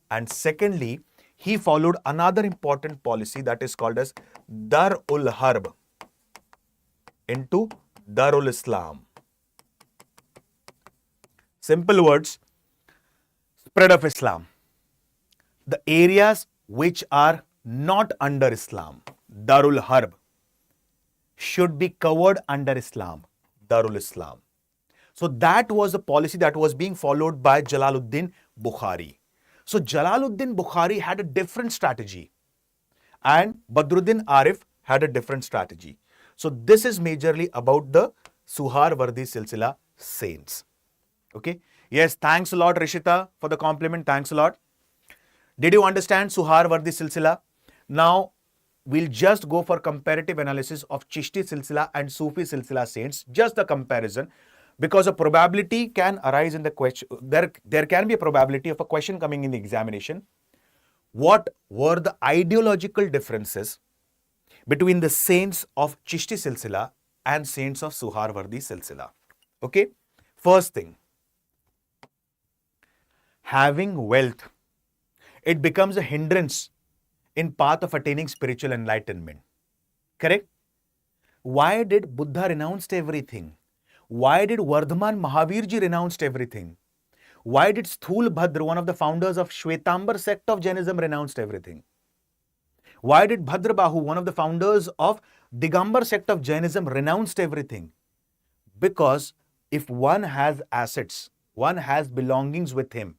And secondly, he followed another important policy that is called as Dar-ul Harb into Darul Islam. Simple words, spread of Islam. The areas which are not under Islam, Darul Harb, should be covered under Islam, Darul Islam. So that was the policy that was being followed by Jalaluddin Bukhari. So Jalaluddin Bukhari had a different strategy and Badruddin Arif had a different strategy. So this is majorly about the Suharwardi Silsila saints. Okay. Yes, thanks a lot Rishita for the compliment. Thanks a lot. Did you understand Suharwardi Silsila? Now we'll just go for comparative analysis of Chishti Silsila and Sufi Silsila saints, just the comparison, because a probability can arise in the question. There can be a probability of a question coming in the examination. What were the ideological differences between the saints of Chishti Silsila and saints of Suharwardi Silsila? Okay. First thing, having wealth, it becomes a hindrance in path of attaining spiritual enlightenment. Correct? Why did Buddha renounced everything? Why did Vardhaman Mahavirji renounced everything? Why did Sthul Bhadra, one of the founders of Shwetambar sect of Jainism, renounced everything? Why did Bhadrabahu, one of the founders of Digambar sect of Jainism, renounced everything? Because if one has assets, one has belongings with him,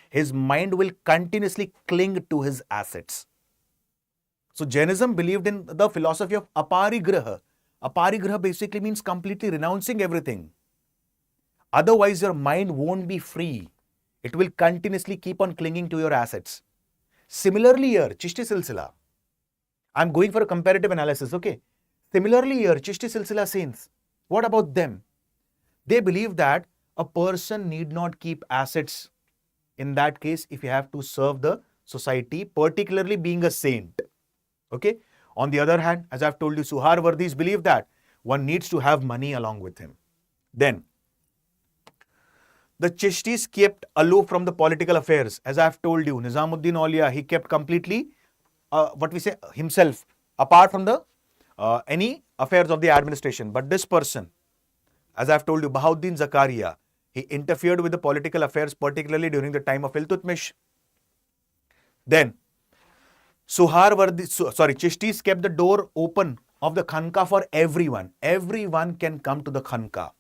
his mind will continuously cling to his assets. So Jainism believed in the philosophy of aparigraha. Aparigraha basically means completely renouncing everything. Otherwise, your mind won't be free. It will continuously keep on clinging to your assets. Similarly here, Chishti Silsila. I'm going for a comparative analysis, okay? Similarly here, Chishti Silsila saints. What about them? They believe that a person need not keep assets. In that case, if you have to serve the society, particularly being a saint. Okay. On the other hand, as I've told you, Suharwardis believe that one needs to have money along with him. Then, the Chishtis kept aloof from the political affairs. As I've told you, Nizamuddin Auliya, he kept completely, himself apart from the any affairs of the administration. But this person, as I've told you, Bahauddin Zakaria, he interfered with the political affairs, particularly during the time of Iltutmish. Then, Chishtis kept the door open of the Khanka for everyone. Everyone can come to the Khanka.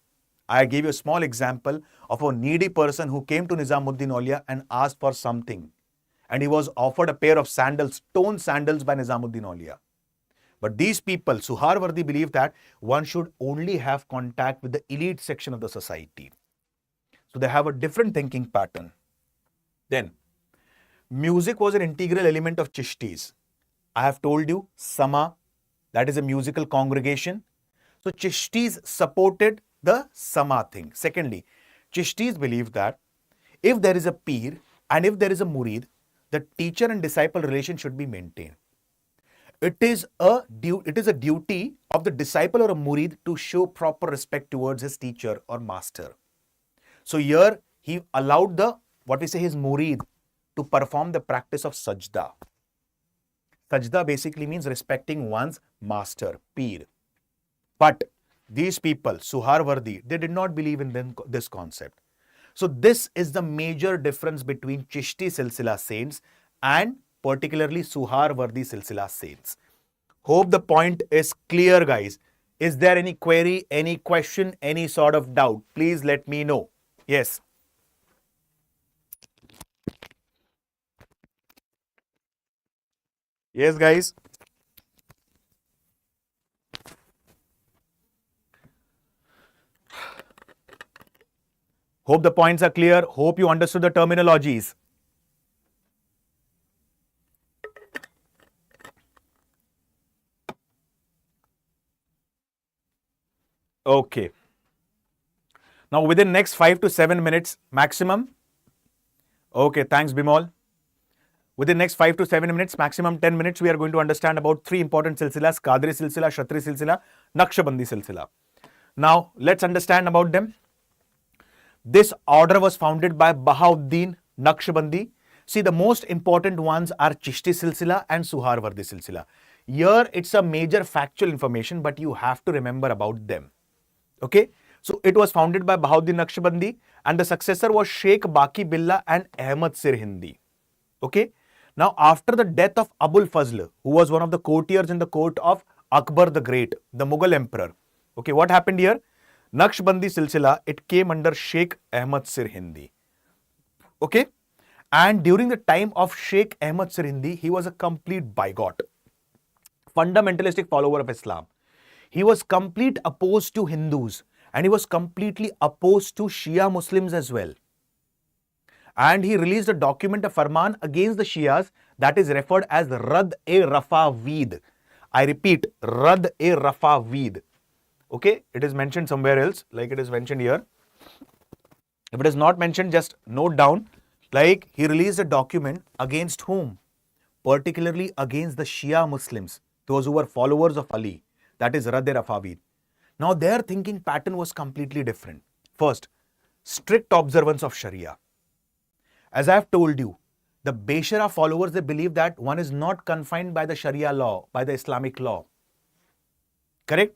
I gave you a small example of a needy person who came to Nizamuddin Auliya and asked for something. And he was offered a pair of sandals, stone sandals by Nizamuddin Auliya. But these people, Suharwardi, believe that one should only have contact with the elite section of the society. So they have a different thinking pattern. Then, music was an integral element of Chishtis. I have told you, Sama, that is a musical congregation. So Chishtis supported the Sama thing. Secondly, Chishtis believe that if there is a peer and if there is a murid, the teacher and disciple relation should be maintained. It is a duty of the disciple or a murid to show proper respect towards his teacher or master. So here he allowed his murid to perform the practice of sajda. Sajda basically means respecting one's master, peer. But these people, Suharwardi, they did not believe in this concept. So this is the major difference between Chishti Silsila saints and particularly Suharwardi Silsila saints. Hope the point is clear, guys. Is there any query, any question, any sort of doubt? Please let me know. Yes. Yes, guys. Hope the points are clear. Hope you understood the terminologies. Okay. Now within next 5 to 7 minutes maximum. Okay, thanks Bimol. Within next 5 to 7 minutes, maximum 10 minutes, we are going to understand about 3 important silsilas: Qadri silsila, Shatri silsila, Naqshbandi silsila. Now, let's understand about them. This order was founded by Bahauddin Naqshbandi. See, the most important ones are Chishti silsila and Suharwardi silsila. Here, it's a major factual information, but you have to remember about them. Okay? So, it was founded by Bahauddin Naqshbandi and the successor was Sheikh Baqi Billah and Ahmad Sirhindi. Okay? Now, after the death of Abul Fazl, who was one of the courtiers in the court of Akbar the Great, the Mughal emperor. Okay, what happened here? Naqshbandi silsila, it came under Sheikh Ahmad Sirhindi. Okay? And during the time of Sheikh Ahmad Sirhindi, he was a complete bigot, fundamentalistic follower of Islam. He was complete opposed to Hindus and he was completely opposed to Shia Muslims as well. And he released a document, a farman against the Shias that is referred as Rad-e-Rafavid. I repeat, Rad-e-Rafavid. Okay, it is mentioned somewhere else, like it is mentioned here. If it is not mentioned, just note down, like he released a document against whom? Particularly against the Shia Muslims, those who were followers of Ali. That is Rad-e-Rafavid. Now their thinking pattern was completely different. First, strict observance of Sharia. As I have told you, the Beshara followers, they believe that one is not confined by the Sharia law, by the Islamic law. Correct?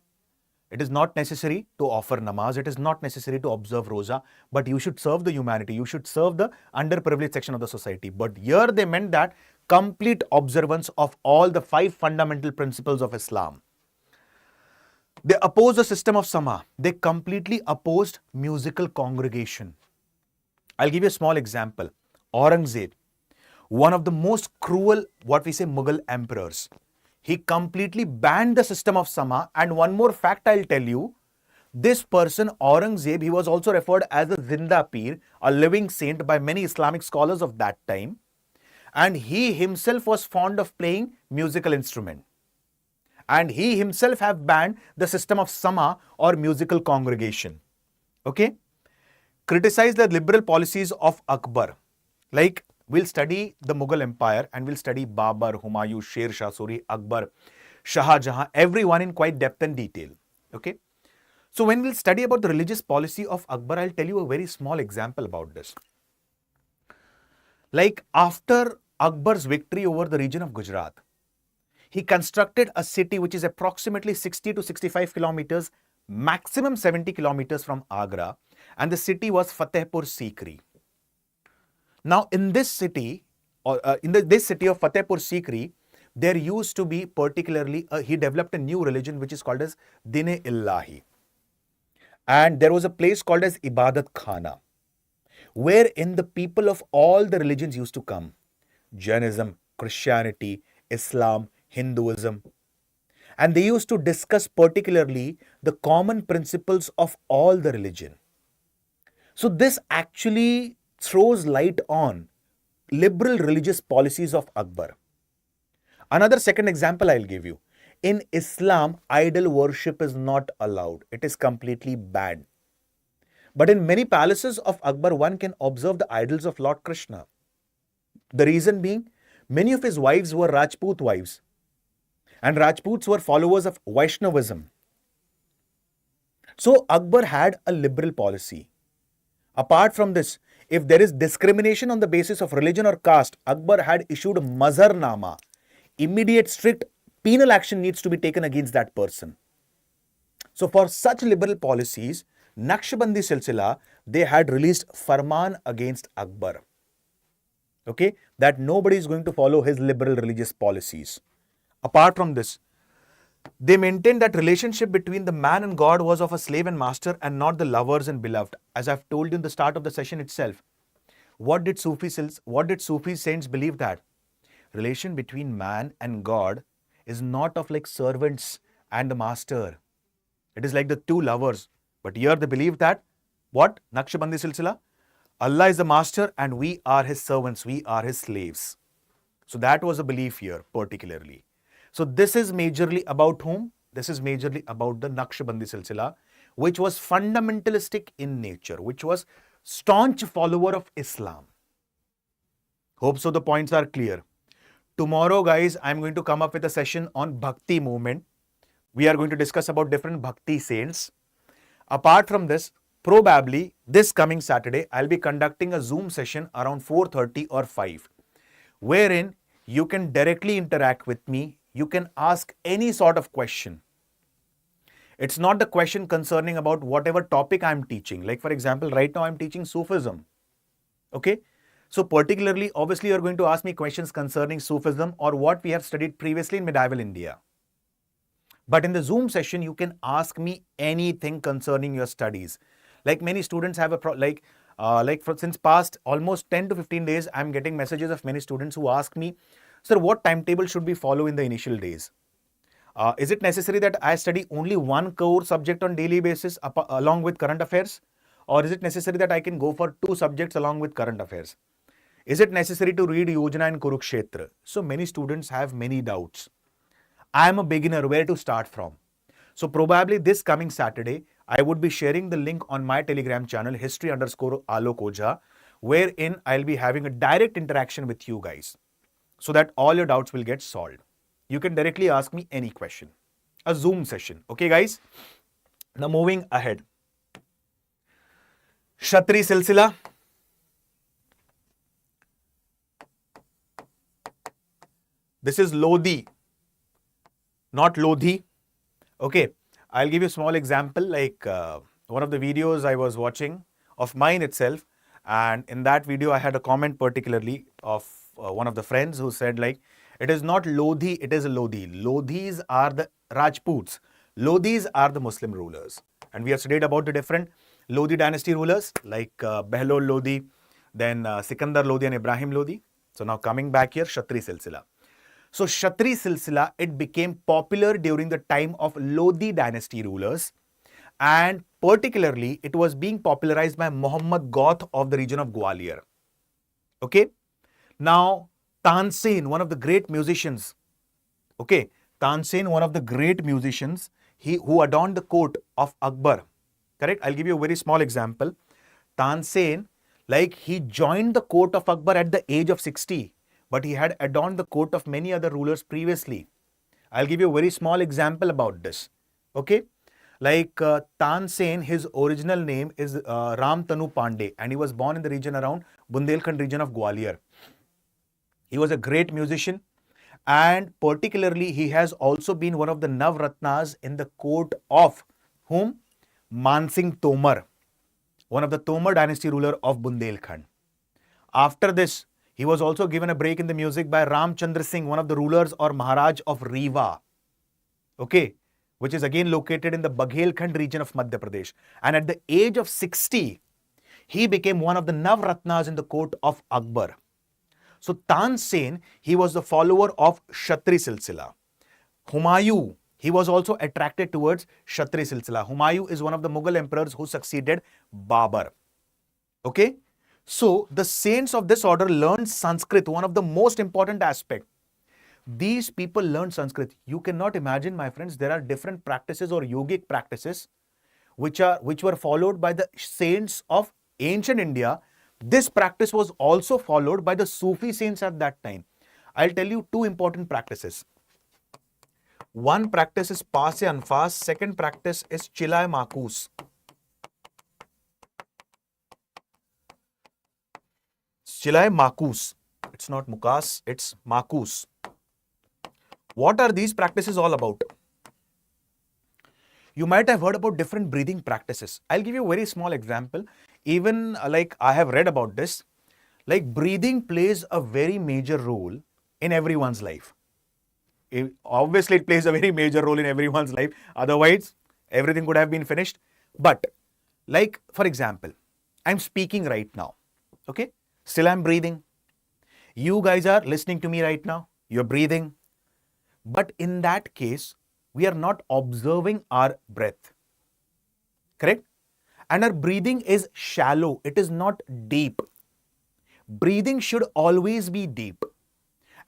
It is not necessary to offer namaz, it is not necessary to observe roza, but you should serve the humanity, you should serve the underprivileged section of the society. But here they meant that complete observance of all the 5 fundamental principles of Islam. They opposed the system of Sama. They completely opposed musical congregation. I'll give you a small example. Aurangzeb, one of the most cruel, what we say, Mughal emperors. He completely banned the system of Sama. And one more fact I'll tell you, this person, Aurangzeb, he was also referred as a Zinda Pir, a living saint by many Islamic scholars of that time. And he himself was fond of playing musical instrument. And he himself have banned the system of Sama or musical congregation. Okay? Criticized the liberal policies of Akbar. Like, we'll study the Mughal Empire and we'll study Babar, Humayun, Sher Shah Suri, Akbar, Shah Jahan, everyone in quite depth and detail. Okay? So when we'll study about the religious policy of Akbar, I'll tell you a very small example about this. Like, after Akbar's victory over the region of Gujarat, he constructed a city which is approximately 60 to 65 kilometers, maximum 70 kilometers from Agra, and the city was Fatehpur Sikri. Now, in this city, this city of Fatehpur Sikri, there used to be particularly, he developed a new religion which is called as Din-e-Illahi. And there was a place called as Ibadat Khana, wherein the people of all the religions used to come. Jainism, Christianity, Islam, Hinduism. And they used to discuss particularly the common principles of all the religion. So this actually throws light on liberal religious policies of Akbar. Another second example I'll give you. In Islam, idol worship is not allowed. It is completely banned. But in many palaces of Akbar, one can observe the idols of Lord Krishna. The reason being, many of his wives were Rajput wives. And Rajputs were followers of Vaishnavism. So Akbar had a liberal policy. Apart from this, if there is discrimination on the basis of religion or caste, Akbar had issued Mazharnama. Immediate strict penal action needs to be taken against that person. So for such liberal policies, Naqshbandi Silsila, they had released Farman against Akbar. Okay, that nobody is going to follow his liberal religious policies. Apart from this, they maintained that relationship between the man and God was of a slave and master and not the lovers and beloved. As I've told you in the start of the session itself, what did Sufi saints believe that? Relation between man and God is not of like servants and the master. It is like the two lovers. But here they believe that, what? Naqshbandi Silsila? Allah is the master and we are his servants, we are his slaves. So that was a belief here particularly. So this is majorly about whom? This is majorly about the Naqshbandi Silsila, which was fundamentalistic in nature, which was staunch follower of Islam. Hope so the points are clear. Tomorrow, guys, I'm going to come up with a session on Bhakti movement. We are going to discuss about different Bhakti saints. Apart from this, probably this coming Saturday, I'll be conducting a Zoom session around 4:30 or 5, wherein you can directly interact with me. You can ask any sort of question. It's not the question concerning about whatever topic I'm teaching. Like, for example, right now I'm teaching Sufism. Okay? So particularly, obviously, you're going to ask me questions concerning Sufism or what we have studied previously in medieval India. But in the Zoom session, you can ask me anything concerning your studies. Like many students have since past almost 10 to 15 days, I'm getting messages of many students who ask me, sir, what timetable should we follow in the initial days? Is it necessary that I study only one core subject on daily basis along with current affairs? Or is it necessary that I can go for 2 subjects along with current affairs? Is it necessary to read Ojha and Kurukshetra? So many students have many doubts. I am a beginner, where to start from? So probably this coming Saturday, I would be sharing the link on my Telegram channel, history_Alok Ojha, wherein I'll be having a direct interaction with you guys so that all your doubts will get solved. You can directly ask me any question. A Zoom session. Okay, guys? Now moving ahead. Kshatri Silsila. This is Lodi, not Lodhi. Okay, I'll give you a small example, like one of the videos I was watching of mine itself, and in that video I had a comment particularly of one of the friends who said, like, it is not Lodhi, it is Lodi. Lodhis are the Rajputs. Lodhis are the Muslim rulers. And we have studied about the different Lodi dynasty rulers like Behlol Lodi, then Sikandar Lodi and Ibrahim Lodi. So now coming back here, Kshatri Silsila. So Kshatri Silsila, it became popular during the time of Lodi dynasty rulers, and particularly it was being popularized by Muhammad Gauth of the region of Gwalior. Okay. Now Tansen, one of the great musicians, okay, Tansen, one of the great musicians, who adorned the court of Akbar, correct? I'll give you a very small example. Tansen, like, he joined the court of Akbar at the age of 60. But he had adorned the court of many other rulers previously. I'll give you a very small example about this. Okay, like Tansen, his original name is Ram Tanu Pandey, and he was born in the region around Bundelkhand region of Gwalior. He was a great musician, and particularly he has also been one of the Navratnas in the court of whom? Mansingh Tomar, one of the Tomar dynasty ruler of Bundelkhand. After this, he was also given a break in the music by Ramchandra Singh, one of the rulers or Maharaj of Rewa, okay, which is again located in the Baghelkhand region of Madhya Pradesh. And at the age of 60, he became one of the Navratnas in the court of Akbar. So Tansen, he was the follower of Kshatri Silsila. Humayun, he was also attracted towards Kshatri Silsila. Humayun is one of the Mughal emperors who succeeded Babur. Okay. So the saints of this order learned Sanskrit, one of the most important aspects. These people learned Sanskrit. You cannot imagine, my friends, there are different practices or yogic practices which were followed by the saints of ancient India. This practice was also followed by the Sufi saints at that time. I'll tell you 2 important practices. One practice is Paase Anfas, second practice is Chilai Makus. Chilai Makus. It's not Mukas, it's Makus. What are these practices all about? You might have heard about different breathing practices. I'll give you a very small example. Even like I have read about this, like breathing plays a very major role in everyone's life. Obviously, it plays a very major role in everyone's life. Otherwise, everything could have been finished. But like, for example, I'm speaking right now. Okay. Still I'm breathing. You guys are listening to me right now. You're breathing. But in that case, we are not observing our breath. Correct? And our breathing is shallow. It is not deep. Breathing should always be deep.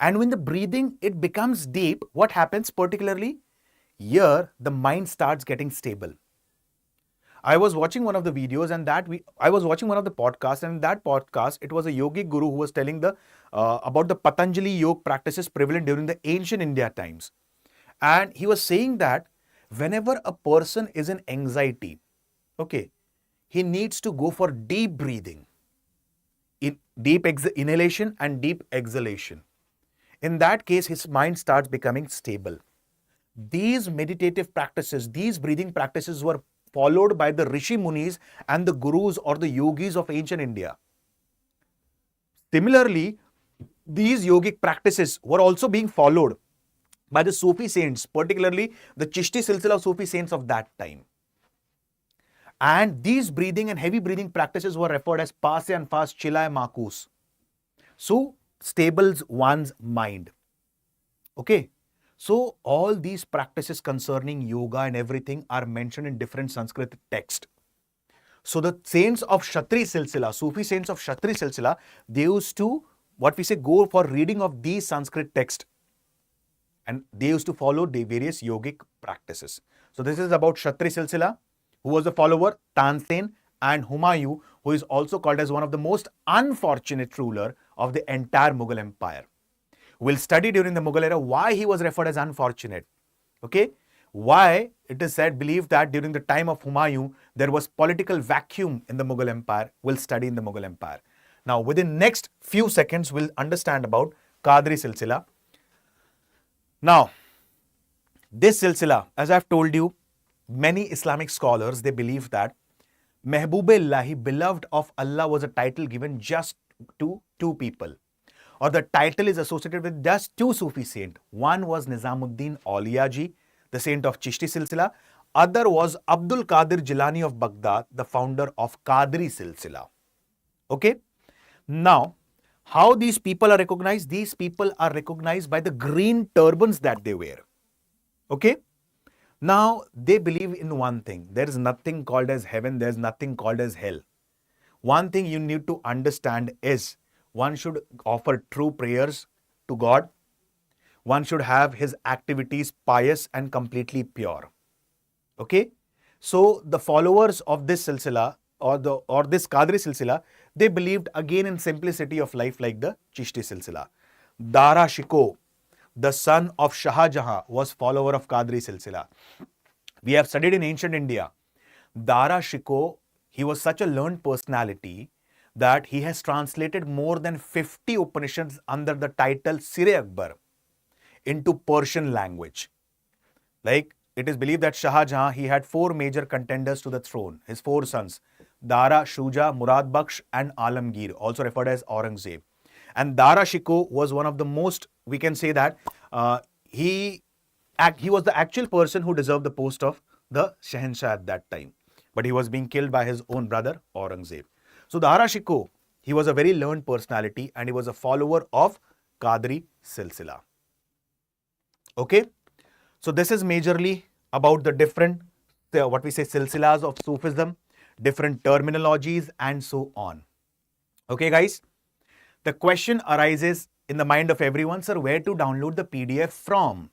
And when the breathing, it becomes deep, what happens particularly? Here, the mind starts getting stable. I was watching one of the videos and I was watching one of the podcasts, and in that podcast, it was a yogic guru who was telling about the Patanjali yoga practices prevalent during the ancient India times. And he was saying that whenever a person is in anxiety, okay, he needs to go for deep breathing, deep inhalation and deep exhalation. In that case, his mind starts becoming stable. These meditative practices, these breathing practices were followed by the Rishi Munis and the Gurus or the Yogis of ancient India. Similarly, these yogic practices were also being followed by the Sufi saints, particularly the Chishti silsila of Sufi saints of that time. And these breathing and heavy breathing practices were referred as Paase and Fast Chilai Makus. So, stables one's mind. Okay. So, all these practices concerning yoga and everything are mentioned in different Sanskrit texts. So, the saints of Kshatri Silsila, Sufi saints of Kshatri Silsila, they used to, what we say, go for reading of these Sanskrit texts. And they used to follow the various yogic practices. So, this is about Kshatri Silsila, who was a follower, Tansen, and Humayun, who is also called as one of the most unfortunate ruler of the entire Mughal Empire. We'll study during the Mughal era why he was referred as unfortunate. Okay? Why it is said, believed that during the time of Humayun, there was political vacuum in the Mughal Empire. We'll study in the Mughal Empire. Now, within next few seconds, we'll understand about Qadri Silsila. Now, this Silsila, as I've told you, many Islamic scholars, they believe that Mehboob-e-Ilahi, beloved of Allah, was a title given just to two people. Or the title is associated with just two Sufi saints. One was Nizamuddin Auliya ji, the saint of Chishti Silsila. Other was Abdul Qadir Jilani of Baghdad, the founder of Qadri Silsila. Okay? Now, how these people are recognized? These people are recognized by the green turbans that they wear. Okay? Now, they believe in one thing. There is nothing called as heaven. There is nothing called as hell. One thing you need to understand is one should offer true prayers to God. One should have his activities pious and completely pure. Okay? So, the followers of this silsila or this Qadri silsila, they believed again in simplicity of life like the Chishti silsila. Dara Shikoh, the son of Shah Jahan, was follower of Qadri silsila. We have studied in ancient India. Dara Shikoh, he was such a learned personality that he has translated more than 50 Upanishads under the title Sire Akbar into Persian language. Like, it is believed that Shah Jahan, he had four major contenders to the throne, his four sons, Dara, Shuja, Murad Bakhsh and Alamgir, also referred as Aurangzeb. And Dara Shikoh was one of the most, we can say that, he was the actual person who deserved the post of the Shahenshah at that time. But he was being killed by his own brother, Aurangzeb. So Dara Shikoh, he was a very learned personality and he was a follower of Qadri Silsila. Okay? So this is majorly about the different, what we say, silsilas of Sufism, different terminologies and so on. Okay guys? The question arises in the mind of everyone, sir, where to download the PDF from?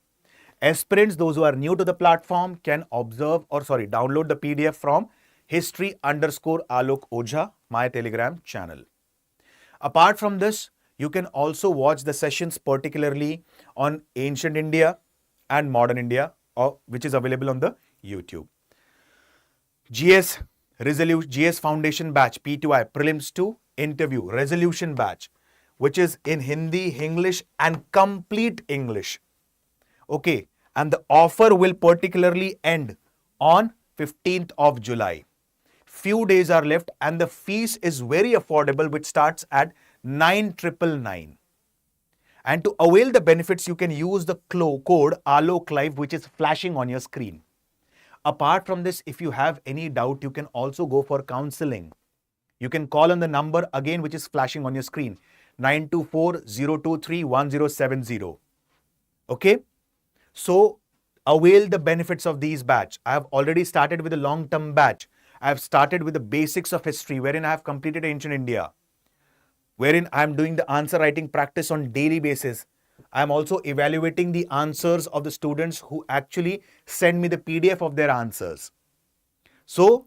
Aspirants, those who are new to the platform, can download the PDF from history_Alok Ojha, my Telegram channel. Apart from this, you can also watch the sessions particularly on ancient India and modern India, which is available on the YouTube. GS Foundation Batch, P2I, Prelims 2, Interview, Resolution Batch, which is in Hindi, English and complete English. Okay, and the offer will particularly end on 15th of July. Few days are left and the fees is very affordable, which starts at 9,999. And to avail the benefits, you can use the code Alok Live, which is flashing on your screen. Apart from this, if you have any doubt, you can also go for counseling. You can call on the number again, which is flashing on your screen, 924-023-1070. Okay? So, avail the benefits of these batch. I have already started with a long-term batch. I have started with the basics of history, wherein I have completed ancient India, wherein I am doing the answer writing practice on daily basis. I am also evaluating the answers of the students who actually send me the PDF of their answers. So,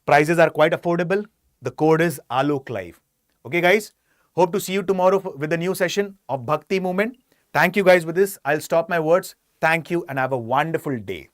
Prices are quite affordable. The code is Alok Live. Okay, guys. Hope to see you tomorrow with a new session of Bhakti Movement. Thank you, guys. With this, I'll stop my words. Thank you and have a wonderful day.